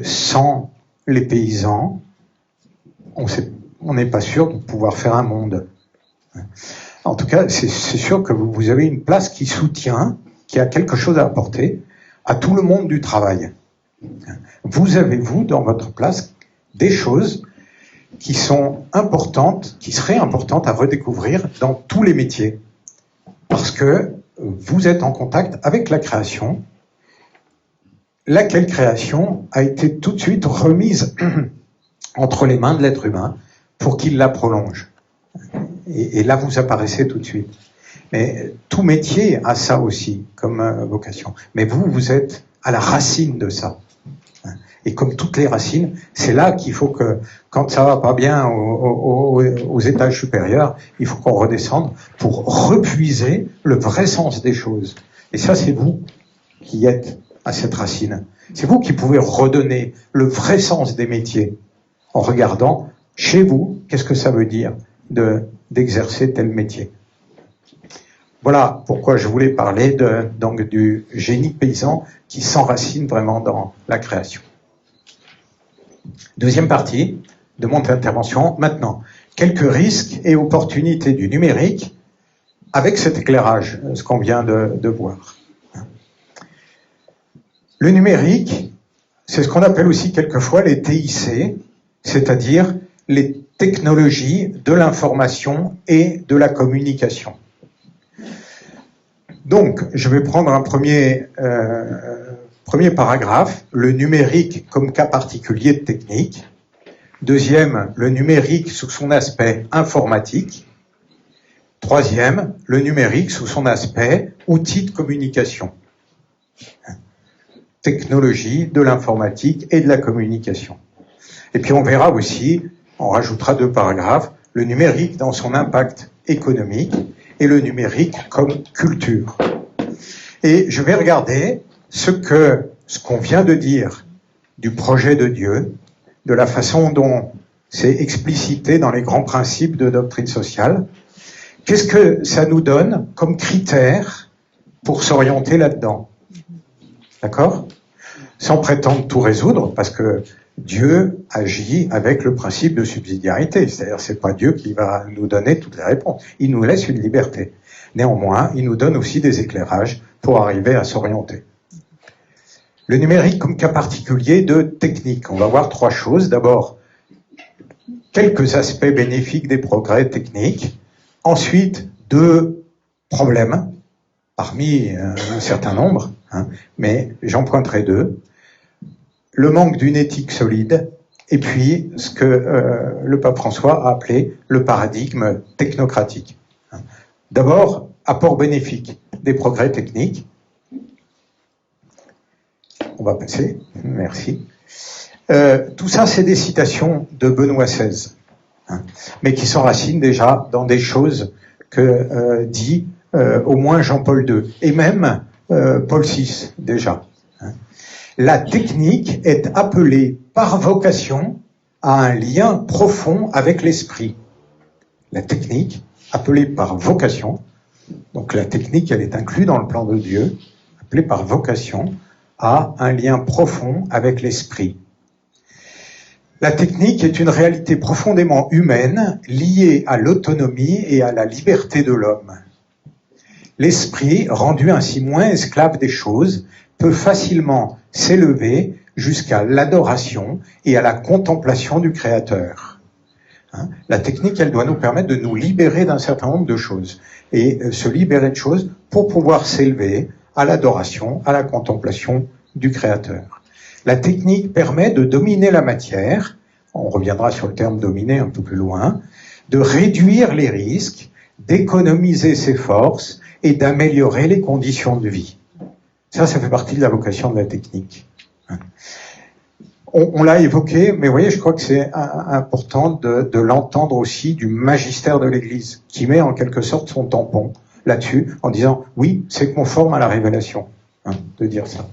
sans les paysans, on n'est pas sûr de pouvoir faire un monde. En tout cas, c'est sûr que vous avez une place qui soutient, qui a quelque chose à apporter à tout le monde du travail. Vous avez, dans votre place, des choses qui sont importantes, qui seraient importantes à redécouvrir dans tous les métiers. Parce que vous êtes en contact avec la création, laquelle création a été tout de suite remise entre les mains de l'être humain pour qu'il la prolonge. Et là, vous apparaissez tout de suite. Mais tout métier a ça aussi comme vocation. Mais vous êtes à la racine de ça. Et comme toutes les racines, c'est là qu'il faut que, quand ça va pas bien aux étages supérieurs, il faut qu'on redescende pour repuiser le vrai sens des choses. Et ça, c'est vous qui êtes à cette racine. C'est vous qui pouvez redonner le vrai sens des métiers en regardant chez vous qu'est-ce que ça veut dire d'exercer tel métier. Voilà pourquoi je voulais parler donc du génie paysan qui s'enracine vraiment dans la création. Deuxième partie de mon intervention. Maintenant, quelques risques et opportunités du numérique avec cet éclairage, ce qu'on vient de voir. Le numérique, c'est ce qu'on appelle aussi quelquefois les TIC, c'est-à-dire les technologies de l'information et de la communication. Donc, je vais prendre un premier paragraphe, le numérique comme cas particulier de technique. Deuxième, le numérique sous son aspect informatique. Troisième, le numérique sous son aspect outil de communication. Technologie de l'informatique et de la communication. Et puis on verra aussi, on rajoutera 2 paragraphes, le numérique dans son impact économique et le numérique comme culture. Et je vais regarder ce qu'on vient de dire du projet de Dieu, de la façon dont c'est explicité dans les grands principes de doctrine sociale. Qu'est-ce que ça nous donne comme critère pour s'orienter là-dedans? D'accord? Sans prétendre tout résoudre, parce que Dieu agit avec le principe de subsidiarité. C'est-à-dire, c'est pas Dieu qui va nous donner toutes les réponses. Il nous laisse une liberté. Néanmoins, il nous donne aussi des éclairages pour arriver à s'orienter. Le numérique comme cas particulier de technique. On va voir 3 choses. D'abord, quelques aspects bénéfiques des progrès techniques. Ensuite, 2 problèmes, parmi un certain nombre, mais j'en pointerai 2. Le manque d'une éthique solide, et puis ce que le pape François a appelé le paradigme technocratique. D'abord, apport bénéfique des progrès techniques. On va passer, merci. Tout ça, c'est des citations de Benoît XVI, mais qui s'enracinent déjà dans des choses que dit au moins Jean-Paul II, et même Paul VI, déjà. La technique est appelée par vocation à un lien profond avec l'esprit. La technique, appelée par vocation, donc la technique, elle est inclue dans le plan de Dieu, appelée par vocation à un lien profond avec l'esprit. La technique est une réalité profondément humaine, liée à l'autonomie et à la liberté de l'homme. L'esprit, rendu ainsi moins esclave des choses, peut facilement s'élever jusqu'à l'adoration et à la contemplation du Créateur. La technique, elle doit nous permettre de nous libérer d'un certain nombre de choses, et se libérer de choses pour pouvoir s'élever à l'adoration, à la contemplation du Créateur. La technique permet de dominer la matière, on reviendra sur le terme dominer un peu plus loin, de réduire les risques, d'économiser ses forces et d'améliorer les conditions de vie. Ça fait partie de la vocation de la technique. On l'a évoqué, mais vous voyez, je crois que c'est important de l'entendre aussi du magistère de l'Église, qui met en quelque sorte son tampon là-dessus, en disant, oui, c'est conforme à la révélation, de dire ça.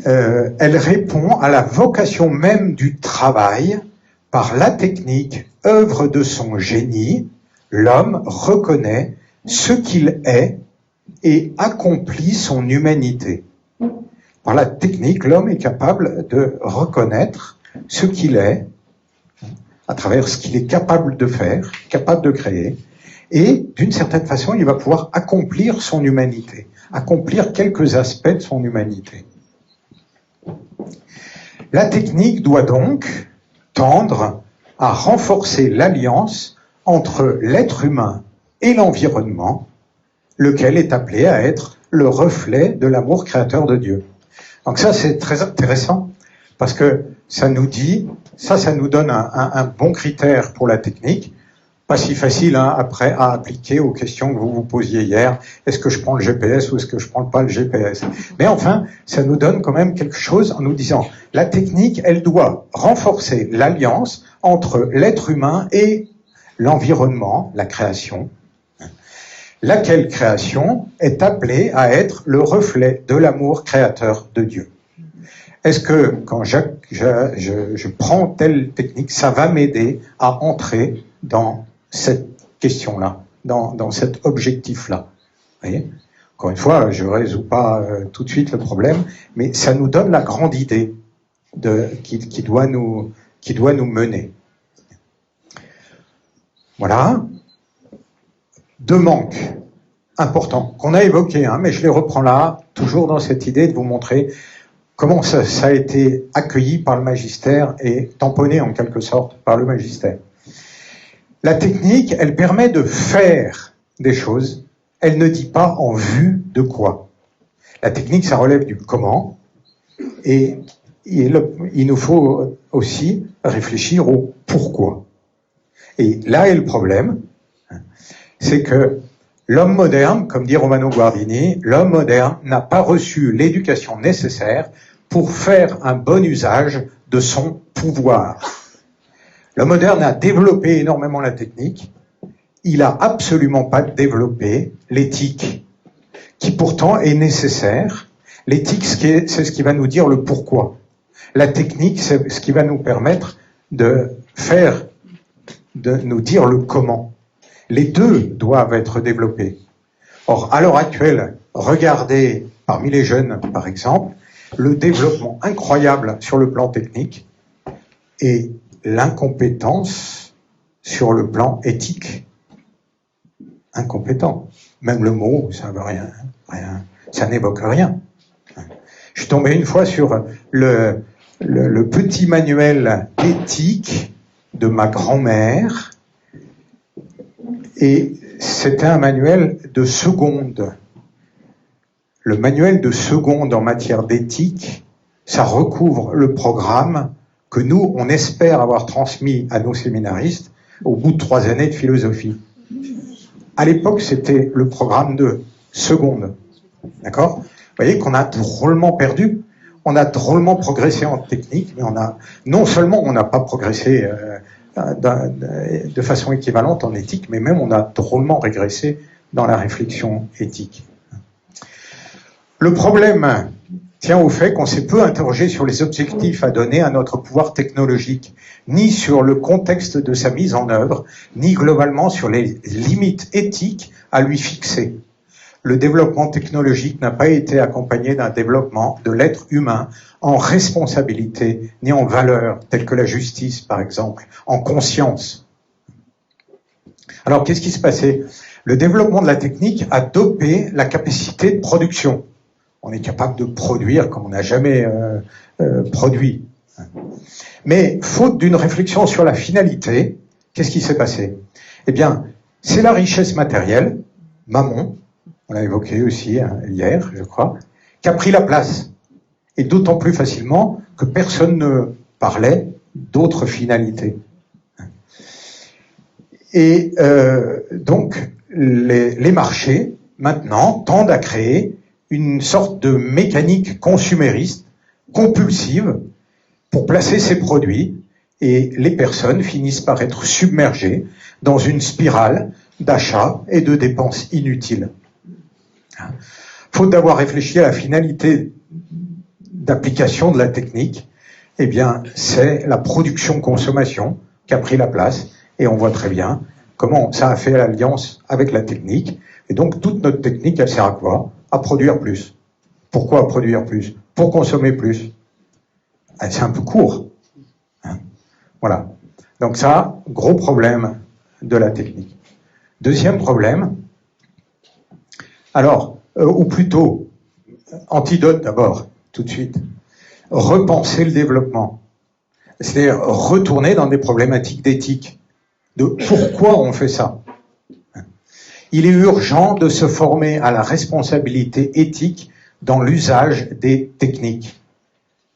Elle répond à la vocation même du travail. Par la technique, œuvre de son génie, l'homme reconnaît ce qu'il est et accomplit son humanité. Par la technique, l'homme est capable de reconnaître ce qu'il est, à travers ce qu'il est capable de faire, capable de créer, et d'une certaine façon, il va pouvoir accomplir son humanité, accomplir quelques aspects de son humanité. La technique doit donc tendre à renforcer l'alliance entre l'être humain et l'environnement, lequel est appelé à être le reflet de l'amour créateur de Dieu. Donc ça, c'est très intéressant, parce que ça nous dit, ça nous donne un bon critère pour la technique, pas si facile hein, après à appliquer aux questions que vous vous posiez hier. Est-ce que je prends le GPS ou est-ce que je prends pas le GPS? Mais enfin, ça nous donne quand même quelque chose en nous disant la technique, elle doit renforcer l'alliance entre l'être humain et l'environnement, la création, laquelle création est appelée à être le reflet de l'amour créateur de Dieu. Est-ce que quand je prends telle technique, ça va m'aider à entrer dans cette question-là, dans cet objectif-là? Vous voyez ? Encore une fois, je ne résous pas tout de suite le problème, mais ça nous donne la grande idée qui doit nous mener. Voilà. Deux manques importants qu'on a évoqués, hein, mais je les reprends là, toujours dans cette idée de vous montrer comment ça a été accueilli par le magistère et tamponné en quelque sorte par le magistère. La technique, elle permet de faire des choses, elle ne dit pas en vue de quoi. La technique, ça relève du comment, et il nous faut aussi réfléchir au pourquoi. Et là est le problème, c'est que l'homme moderne, comme dit Romano Guardini, l'homme moderne n'a pas reçu l'éducation nécessaire pour faire un bon usage de son pouvoir. L'homme moderne a développé énormément la technique, il n'a absolument pas développé l'éthique, qui pourtant est nécessaire. L'éthique, c'est ce qui va nous dire le pourquoi. La technique, c'est ce qui va nous permettre de nous dire le comment. Les deux doivent être développés. Or, à l'heure actuelle, regardez parmi les jeunes, par exemple, le développement incroyable sur le plan technique et l'incompétence sur le plan éthique. Incompétent. Même le mot, ça veut rien, ça n'évoque rien. Je suis tombé une fois sur le petit manuel éthique de ma grand-mère, et c'était un manuel de seconde. Le manuel de seconde en matière d'éthique, ça recouvre le programme que nous, on espère avoir transmis à nos séminaristes au bout de 3 années de philosophie. À l'époque, c'était le programme de seconde. D'accord ? Vous voyez qu'on a drôlement perdu. On a drôlement progressé en technique, mais non seulement on n'a pas progressé de façon équivalente en éthique, mais même on a drôlement régressé dans la réflexion éthique. Le problème tient au fait qu'on s'est peu interrogé sur les objectifs à donner à notre pouvoir technologique, ni sur le contexte de sa mise en œuvre, ni globalement sur les limites éthiques à lui fixer. Le développement technologique n'a pas été accompagné d'un développement de l'être humain en responsabilité, ni en valeurs, telles que la justice, par exemple, en conscience. Alors, qu'est-ce qui se passait ? Le développement de la technique a dopé la capacité de production. On est capable de produire comme on n'a jamais produit. Mais, faute d'une réflexion sur la finalité, qu'est-ce qui s'est passé ? Eh bien, c'est la richesse matérielle, mammon, on l'a évoqué aussi hier, je crois, qui a pris la place. Et d'autant plus facilement que personne ne parlait d'autres finalités. Et donc, les marchés, maintenant, tendent à créer une sorte de mécanique consumériste, compulsive, pour placer ces produits, et les personnes finissent par être submergées dans une spirale d'achat et de dépenses inutiles. Faute d'avoir réfléchi à la finalité d'application de la technique, eh bien, c'est la production-consommation qui a pris la place, et on voit très bien comment ça a fait l'alliance avec la technique. Et donc, toute notre technique, elle sert à quoi ? À produire plus. Pourquoi produire plus ? Pour consommer plus. C'est un peu court. Voilà. Donc ça, gros problème de la technique. Deuxième problème, alors, ou plutôt, antidote d'abord, tout de suite, repenser le développement. C'est-à-dire retourner dans des problématiques d'éthique, de pourquoi on fait ça. Il est urgent de se former à la responsabilité éthique dans l'usage des techniques.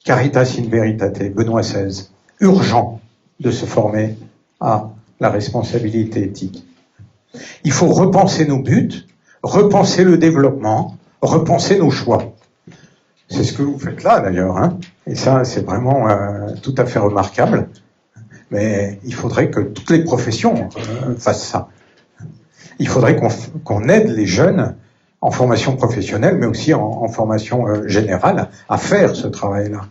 Caritas in veritate, Benoît XVI. Urgent de se former à la responsabilité éthique. Il faut repenser nos buts, repenser le développement, repenser nos choix. C'est ce que vous faites là, d'ailleurs, hein. Et ça, c'est vraiment tout à fait remarquable. Mais il faudrait que toutes les professions fassent ça. Il faudrait qu'on aide les jeunes en formation professionnelle, mais aussi en formation générale, à faire ce travail-là.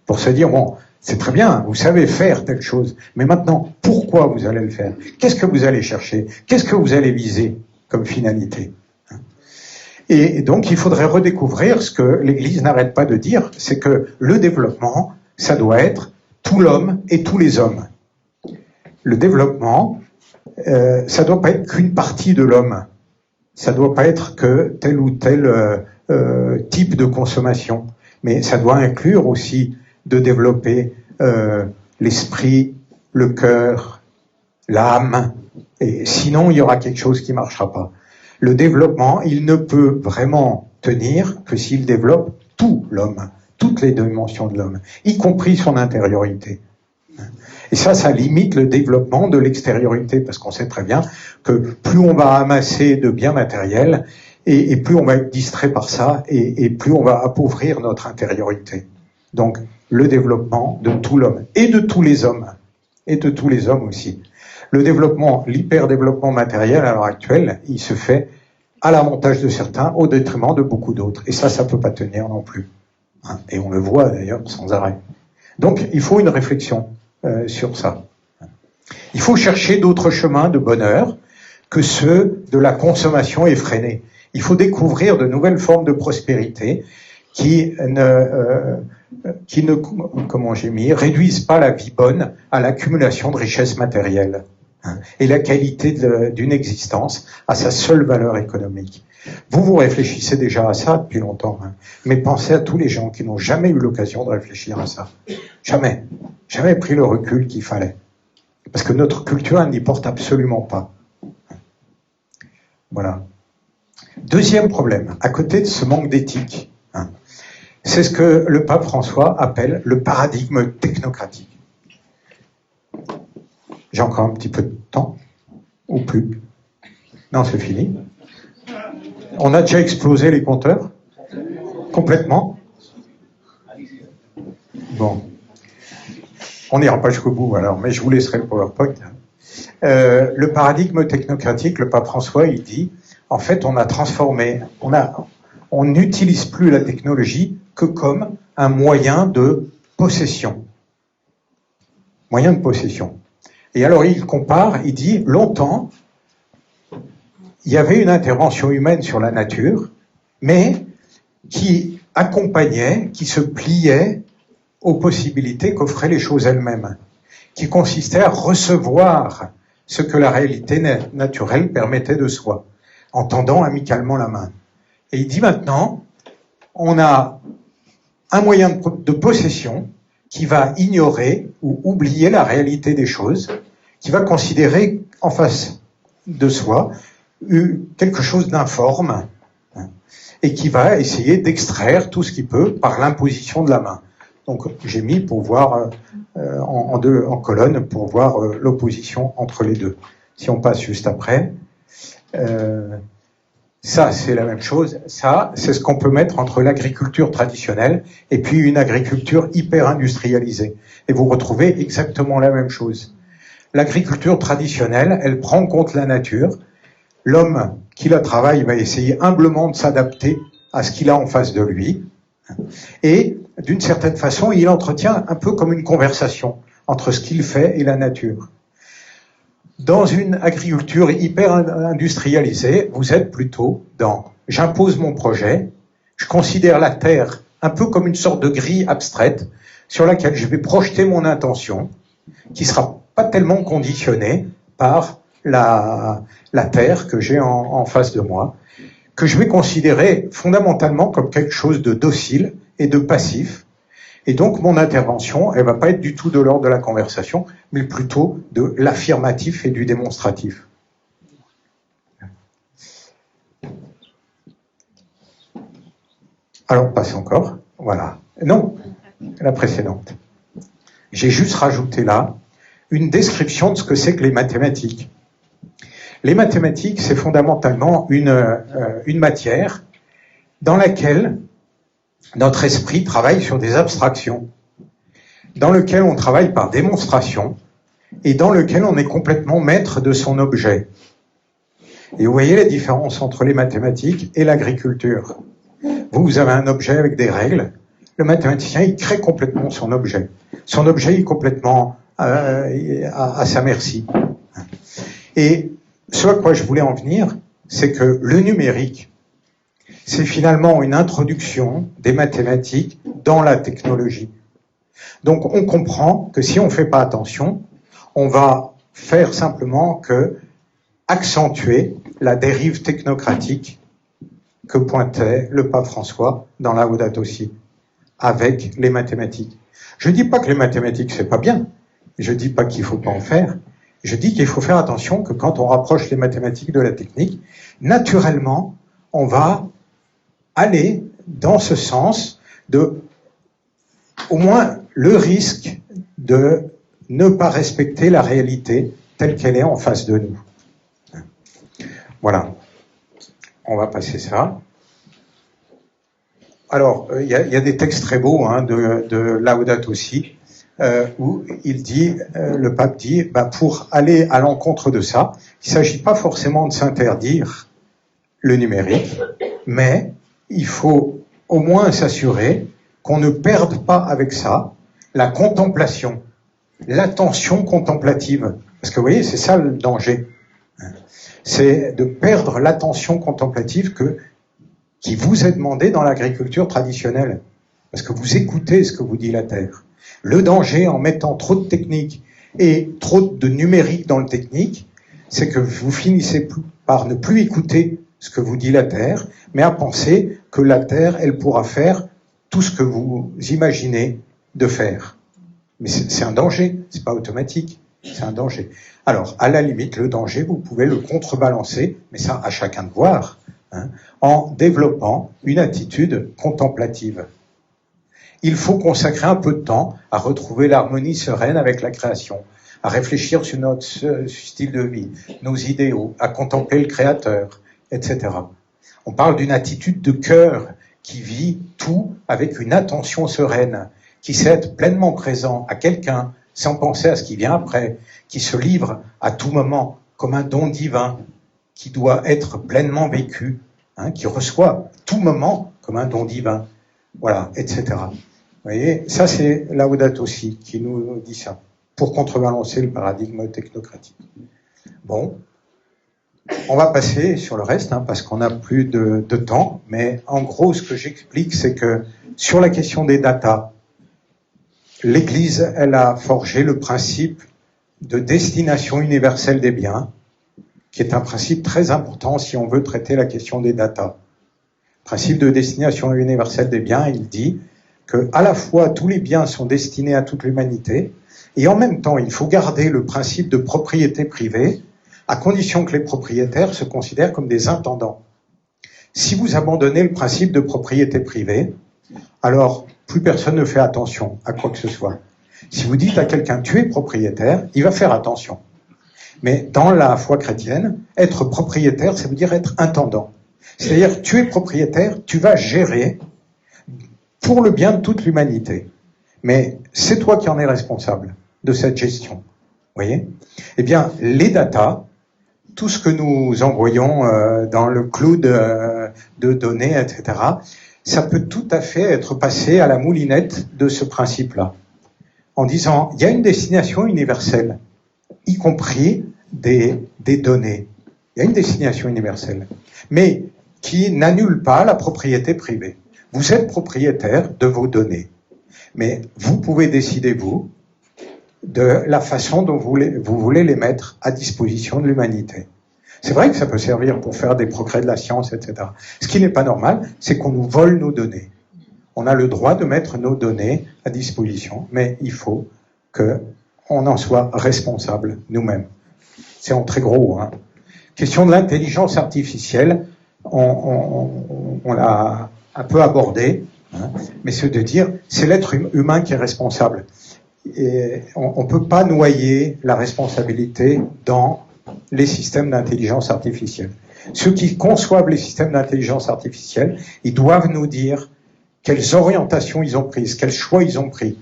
Pour se dire, bon, c'est très bien, vous savez faire telle chose, mais maintenant, pourquoi vous allez le faire? Qu'est-ce que vous allez chercher? Qu'est-ce que vous allez viser comme finalité? Et donc, il faudrait redécouvrir ce que l'Église n'arrête pas de dire, c'est que le développement, ça doit être tout l'homme et tous les hommes. Le développement, ça doit pas être qu'une partie de l'homme. Ça doit pas être que tel ou tel type de consommation. Mais ça doit inclure aussi de développer l'esprit, le cœur, l'âme. Et sinon, il y aura quelque chose qui marchera pas. Le développement, il ne peut vraiment tenir que s'il développe tout l'homme, toutes les dimensions de l'homme, y compris son intériorité. Et ça limite le développement de l'extériorité, parce qu'on sait très bien que plus on va amasser de biens matériels, et plus on va être distrait par ça, et plus on va appauvrir notre intériorité. Donc, le développement de tout l'homme, et de tous les hommes, et de tous les hommes aussi. Le développement, l'hyper-développement matériel à l'heure actuelle, il se fait à l'avantage de certains, au détriment de beaucoup d'autres. Et ça peut pas tenir non plus. Et on le voit d'ailleurs sans arrêt. Donc, il faut une réflexion sur ça. Il faut chercher d'autres chemins de bonheur que ceux de la consommation effrénée. Il faut découvrir de nouvelles formes de prospérité qui ne comment j'ai mis, réduisent pas la vie bonne à l'accumulation de richesses matérielles et la qualité d'une existence à sa seule valeur économique. Vous réfléchissez déjà à ça depuis longtemps, mais pensez à tous les gens qui n'ont jamais eu l'occasion de réfléchir à ça. Jamais pris le recul qu'il fallait. Parce que notre culture, elle n'y porte absolument pas. Voilà. Deuxième problème, à côté de ce manque d'éthique, c'est ce que le pape François appelle le paradigme technocratique. J'ai encore un petit peu de temps, ou plus. Non, c'est fini. On a déjà explosé les compteurs complètement. Bon. On n'ira pas jusqu'au bout alors, mais je vous laisserai le PowerPoint. Le paradigme technocratique, le pape François, il dit, en fait, on a transformé, on n'utilise plus la technologie que comme un moyen de possession. Moyen de possession. Et alors il compare, il dit, longtemps, il y avait une intervention humaine sur la nature, mais qui accompagnait, qui se pliait aux possibilités qu'offraient les choses elles-mêmes, qui consistait à recevoir ce que la réalité naturelle permettait de soi, en tendant amicalement la main. Et il dit maintenant, on a un moyen de possession qui va ignorer ou oublier la réalité des choses, qui va considérer en face de soi quelque chose d'informe, et qui va essayer d'extraire tout ce qu'il peut par l'imposition de la main. Donc j'ai mis pour voir en colonne pour voir l'opposition entre les deux. Si on passe juste après, ça c'est la même chose. Ça c'est ce qu'on peut mettre entre l'agriculture traditionnelle et puis une agriculture hyper industrialisée. Et vous retrouvez exactement la même chose. L'agriculture traditionnelle, elle prend en compte la nature. L'homme qui la travaille va essayer humblement de s'adapter à ce qu'il a en face de lui. Et d'une certaine façon, il entretient un peu comme une conversation entre ce qu'il fait et la nature. Dans une agriculture hyper industrialisée, vous êtes plutôt dans « j'impose mon projet, je considère la terre un peu comme une sorte de grille abstraite sur laquelle je vais projeter mon intention, qui sera pas tellement conditionnée par la terre que j'ai en face de moi, que je vais considérer fondamentalement comme quelque chose de docile et de passif. Et donc mon intervention, elle va pas être du tout de l'ordre de la conversation, mais plutôt de l'affirmatif et du démonstratif. Alors, passe encore. Voilà. Non, la précédente. J'ai juste rajouté là une description de ce que c'est que les mathématiques. Les mathématiques, c'est fondamentalement une matière dans laquelle notre esprit travaille sur des abstractions, dans lequel on travaille par démonstration et dans lequel on est complètement maître de son objet. Et vous voyez la différence entre les mathématiques et l'agriculture. Vous avez un objet avec des règles. Le mathématicien, il crée complètement son objet. Son objet est complètement à sa merci. Et ce à quoi je voulais en venir, c'est que le numérique, c'est finalement une introduction des mathématiques dans la technologie. Donc on comprend que si on ne fait pas attention, on va faire simplement que accentuer la dérive technocratique que pointait le pape François dans Laudato Si, avec les mathématiques. Je ne dis pas que les mathématiques, c'est pas bien. Je ne dis pas qu'il ne faut pas en faire. Je dis qu'il faut faire attention que quand on rapproche les mathématiques de la technique, naturellement, on va aller dans ce sens de, au moins, le risque de ne pas respecter la réalité telle qu'elle est en face de nous. Voilà. On va passer ça. Alors, il y a des textes très beaux de Laudato Si, où il dit, le pape dit, pour aller à l'encontre de ça, il ne s'agit pas forcément de s'interdire le numérique, mais il faut au moins s'assurer qu'on ne perde pas avec ça la contemplation, l'attention contemplative. Parce que vous voyez, c'est ça le danger. C'est de perdre l'attention contemplative qui vous est demandée dans l'agriculture traditionnelle. Parce que vous écoutez ce que vous dit la Terre. Le danger en mettant trop de technique et trop de numérique dans le technique, c'est que vous finissez par ne plus écouter ce que vous dit la Terre, mais à penser que la Terre, elle pourra faire tout ce que vous imaginez de faire. Mais c'est un danger, c'est pas automatique, c'est un danger. Alors, à la limite, le danger, vous pouvez le contrebalancer, mais ça, à chacun de voir, en développant une attitude contemplative. Il faut consacrer un peu de temps à retrouver l'harmonie sereine avec la création, à réfléchir sur notre style de vie, nos idéaux, à contempler le Créateur, etc. On parle d'une attitude de cœur qui vit tout avec une attention sereine, qui sait être pleinement présent à quelqu'un sans penser à ce qui vient après, qui se livre à tout moment comme un don divin qui doit être pleinement vécu, qui reçoit tout moment comme un don divin, voilà, etc. Vous voyez, ça c'est Laudato Si qui nous dit ça, pour contrebalancer le paradigme technocratique. Bon, on va passer sur le reste, parce qu'on n'a plus de temps, mais en gros, ce que j'explique, c'est que sur la question des datas, l'Église, elle a forgé le principe de destination universelle des biens, qui est un principe très important si on veut traiter la question des datas. Le principe de destination universelle des biens, il dit que à la fois tous les biens sont destinés à toute l'humanité, et en même temps, il faut garder le principe de propriété privée, à condition que les propriétaires se considèrent comme des intendants. Si vous abandonnez le principe de propriété privée, alors plus personne ne fait attention à quoi que ce soit. Si vous dites à quelqu'un « tu es propriétaire », il va faire attention. Mais dans la foi chrétienne, être propriétaire, ça veut dire être intendant. C'est-à-dire, tu es propriétaire, tu vas gérer pour le bien de toute l'humanité. Mais c'est toi qui en es responsable de cette gestion. Vous voyez ? Eh bien, les datas, tout ce que nous envoyons dans le cloud de données, etc., ça peut tout à fait être passé à la moulinette de ce principe-là, en disant, il y a une destination universelle, y compris des données. Il y a une destination universelle, mais qui n'annule pas la propriété privée. Vous êtes propriétaire de vos données, mais vous pouvez décider, vous, de la façon dont vous voulez les mettre à disposition de l'humanité. C'est vrai que ça peut servir pour faire des progrès de la science, etc. Ce qui n'est pas normal, c'est qu'on nous vole nos données. On a le droit de mettre nos données à disposition, mais il faut qu'on en soit responsable nous-mêmes. C'est en très gros. Question de l'intelligence artificielle, on l'a un peu abordé, mais c'est de dire, c'est l'être humain qui est responsable. Et on ne peut pas noyer la responsabilité dans les systèmes d'intelligence artificielle. Ceux qui conçoivent les systèmes d'intelligence artificielle, ils doivent nous dire quelles orientations ils ont prises, quels choix ils ont pris.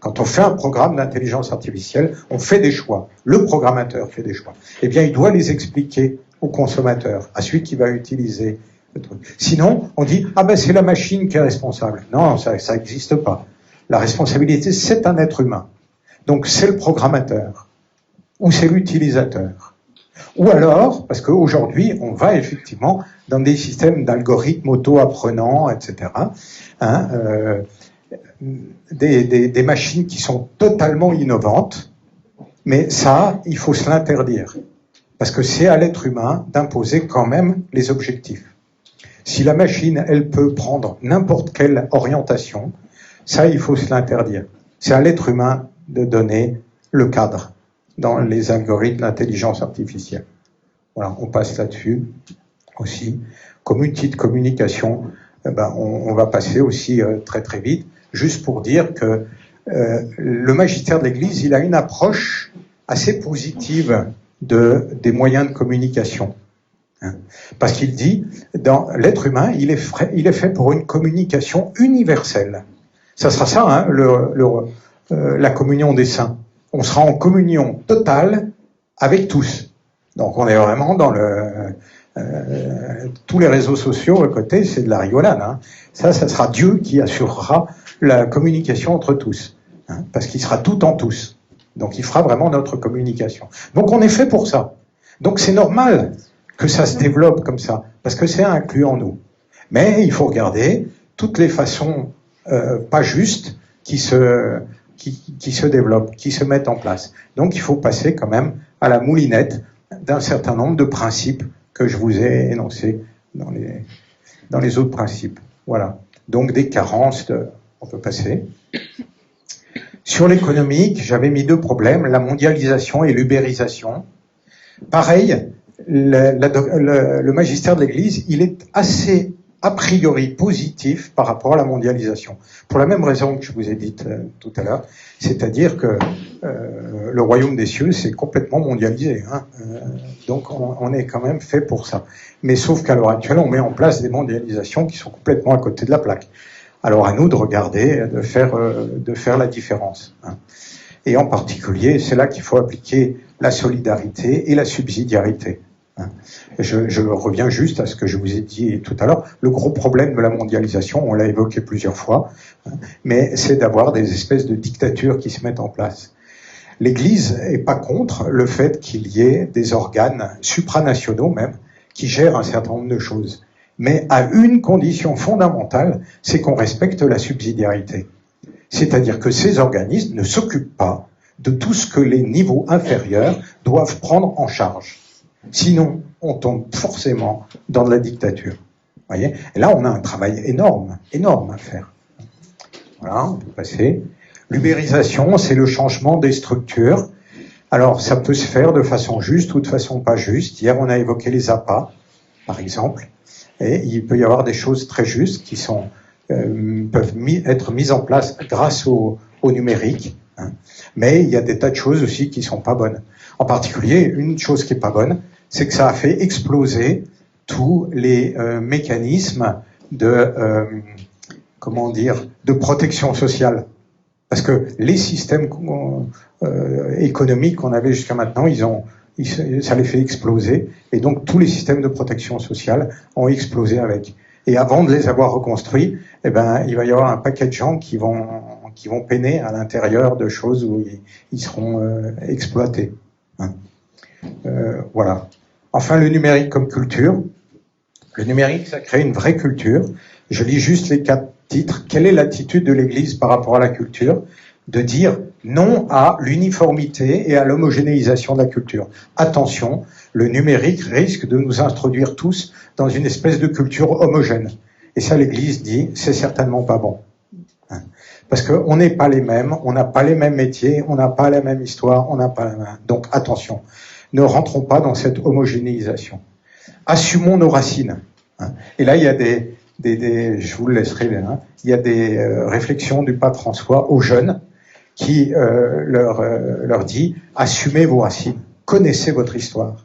Quand on fait un programme d'intelligence artificielle, on fait des choix. Le programmateur fait des choix. Eh bien, il doit les expliquer au consommateur, à celui qui va utiliser le truc. Sinon, on dit « Ah ben, c'est la machine qui est responsable ». Non, ça n'existe pas. La responsabilité, c'est un être humain. Donc, c'est le programmateur ou c'est l'utilisateur. Ou alors, parce qu'aujourd'hui, on va effectivement dans des systèmes d'algorithmes auto-apprenants, etc., des machines qui sont totalement innovantes, mais ça, il faut se l'interdire. Parce que c'est à l'être humain d'imposer quand même les objectifs. Si la machine, elle peut prendre n'importe quelle orientation, ça, il faut se l'interdire. C'est à l'être humain de donner le cadre dans les algorithmes d'intelligence artificielle. Voilà, on passe là-dessus aussi. Comme outil de communication, on va passer aussi très très vite, juste pour dire que le magistère de l'Église, il a une approche assez positive des moyens de communication. Parce qu'il dit, dans l'être humain, il est fait pour une communication universelle. Ça sera ça, la communion des saints. On sera en communion totale avec tous. Donc on est vraiment dans tous les réseaux sociaux à côté, c'est de la rigolade. Ça sera Dieu qui assurera la communication entre tous. Parce qu'il sera tout en tous. Donc il fera vraiment notre communication. Donc on est fait pour ça. Donc c'est normal que ça se développe comme ça, parce que c'est inclus en nous. Mais il faut regarder toutes les façons pas justes qui se développent, qui se mettent en place. Donc il faut passer quand même à la moulinette d'un certain nombre de principes que je vous ai énoncés dans les autres principes. Voilà. Donc des carences, on peut passer. Sur l'économique, j'avais mis 2 problèmes, la mondialisation et l'ubérisation. Pareil, le magistère de l'Église, il est assez a priori positif par rapport à la mondialisation. Pour la même raison que je vous ai dite tout à l'heure, c'est-à-dire que le royaume des cieux, c'est complètement mondialisé. Donc on est quand même fait pour ça. Mais sauf qu'à l'heure actuelle, on met en place des mondialisations qui sont complètement à côté de la plaque. Alors à nous de regarder, de faire la différence. Et en particulier, c'est là qu'il faut appliquer la solidarité et la subsidiarité. Je reviens juste à ce que je vous ai dit tout à l'heure. Le gros problème de la mondialisation, on l'a évoqué plusieurs fois, mais c'est d'avoir des espèces de dictatures qui se mettent en place. L'Église n'est pas contre le fait qu'il y ait des organes supranationaux même qui gèrent un certain nombre de choses, mais à une condition fondamentale, c'est qu'on respecte la subsidiarité. C'est-à-dire que ces organismes ne s'occupent pas de tout ce que les niveaux inférieurs doivent prendre en charge. Sinon, on tombe forcément dans de la dictature. Voyez ? Et là, on a un travail énorme à faire. Voilà, on peut passer. L'ubérisation, c'est le changement des structures. Alors, ça peut se faire de façon juste ou de façon pas juste. Hier, on a évoqué les appâts, par exemple. Et il peut y avoir des choses très justes qui peuvent être mises en place grâce au numérique. Mais il y a des tas de choses aussi qui sont pas bonnes. En particulier, une chose qui est pas bonne, c'est que ça a fait exploser tous les mécanismes de protection sociale. Parce que les systèmes économiques qu'on avait jusqu'à maintenant, ça les fait exploser. Et donc, tous les systèmes de protection sociale ont explosé avec. Et avant de les avoir reconstruits, il va y avoir un paquet de gens qui vont peiner à l'intérieur de choses où ils seront exploités. Voilà. Enfin, le numérique comme culture. Le numérique, ça crée une vraie culture. Je lis juste les 4 titres. Quelle est l'attitude de l'Église par rapport à la culture ? De dire non à l'uniformité et à l'homogénéisation de la culture. Attention, le numérique risque de nous introduire tous dans une espèce de culture homogène. Et ça, l'Église dit, c'est certainement pas bon. Parce qu'on n'est pas les mêmes, on n'a pas les mêmes métiers, on n'a pas la même histoire, on n'a pas la même... Donc attention, ne rentrons pas dans cette homogénéisation. Assumons nos racines. Et là, il y a je vous le laisserai, il y a des réflexions du pape François aux jeunes qui leur dit « Assumez vos racines, connaissez votre histoire ».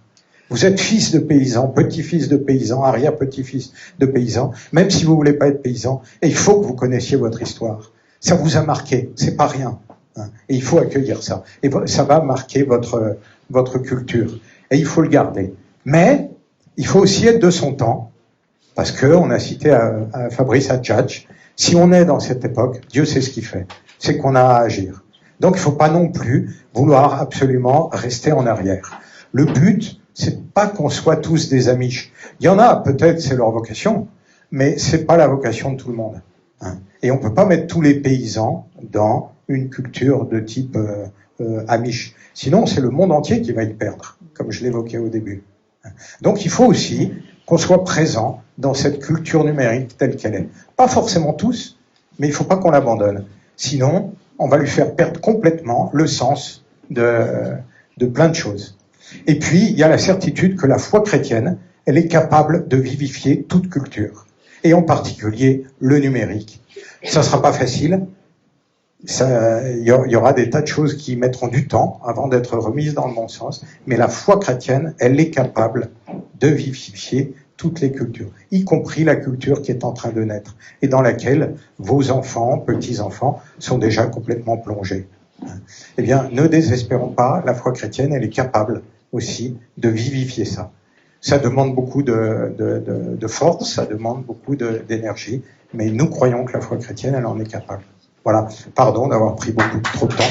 Vous êtes fils de paysans, petit-fils de paysans, arrière-petit-fils de paysans, même si vous voulez pas être paysan, et il faut que vous connaissiez votre histoire. Ça vous a marqué, c'est pas rien. Hein, et il faut accueillir ça. Et ça va marquer votre culture. Et il faut le garder. Mais, il faut aussi être de son temps, parce que, on a cité à Fabrice Hajjaj, si on est dans cette époque, Dieu sait ce qu'il fait. C'est qu'on a à agir. Donc, il ne faut pas non plus vouloir absolument rester en arrière. Le but, c'est pas qu'on soit tous des Amish. Il y en a, peut-être, c'est leur vocation, mais c'est pas la vocation de tout le monde. Hein. Et on peut pas mettre tous les paysans dans une culture de type Amish. Sinon, c'est le monde entier qui va y perdre, comme je l'évoquais au début. Donc, il faut aussi qu'on soit présent dans cette culture numérique telle qu'elle est. Pas forcément tous, mais il faut pas qu'on l'abandonne. Sinon, on va lui faire perdre complètement le sens de plein de choses. Et puis, il y a la certitude que la foi chrétienne, elle est capable de vivifier toute culture, et en particulier le numérique. Ça ne sera pas facile, il y aura des tas de choses qui mettront du temps avant d'être remises dans le bon sens, mais la foi chrétienne, elle est capable de vivifier toutes les cultures, y compris la culture qui est en train de naître, et dans laquelle vos enfants, petits-enfants, sont déjà complètement plongés. Eh bien, ne désespérons pas, la foi chrétienne, elle est capable aussi de vivifier ça. Ça demande beaucoup de force, ça demande beaucoup d'énergie, mais nous croyons que la foi chrétienne, elle en est capable. Voilà, pardon d'avoir pris trop de temps.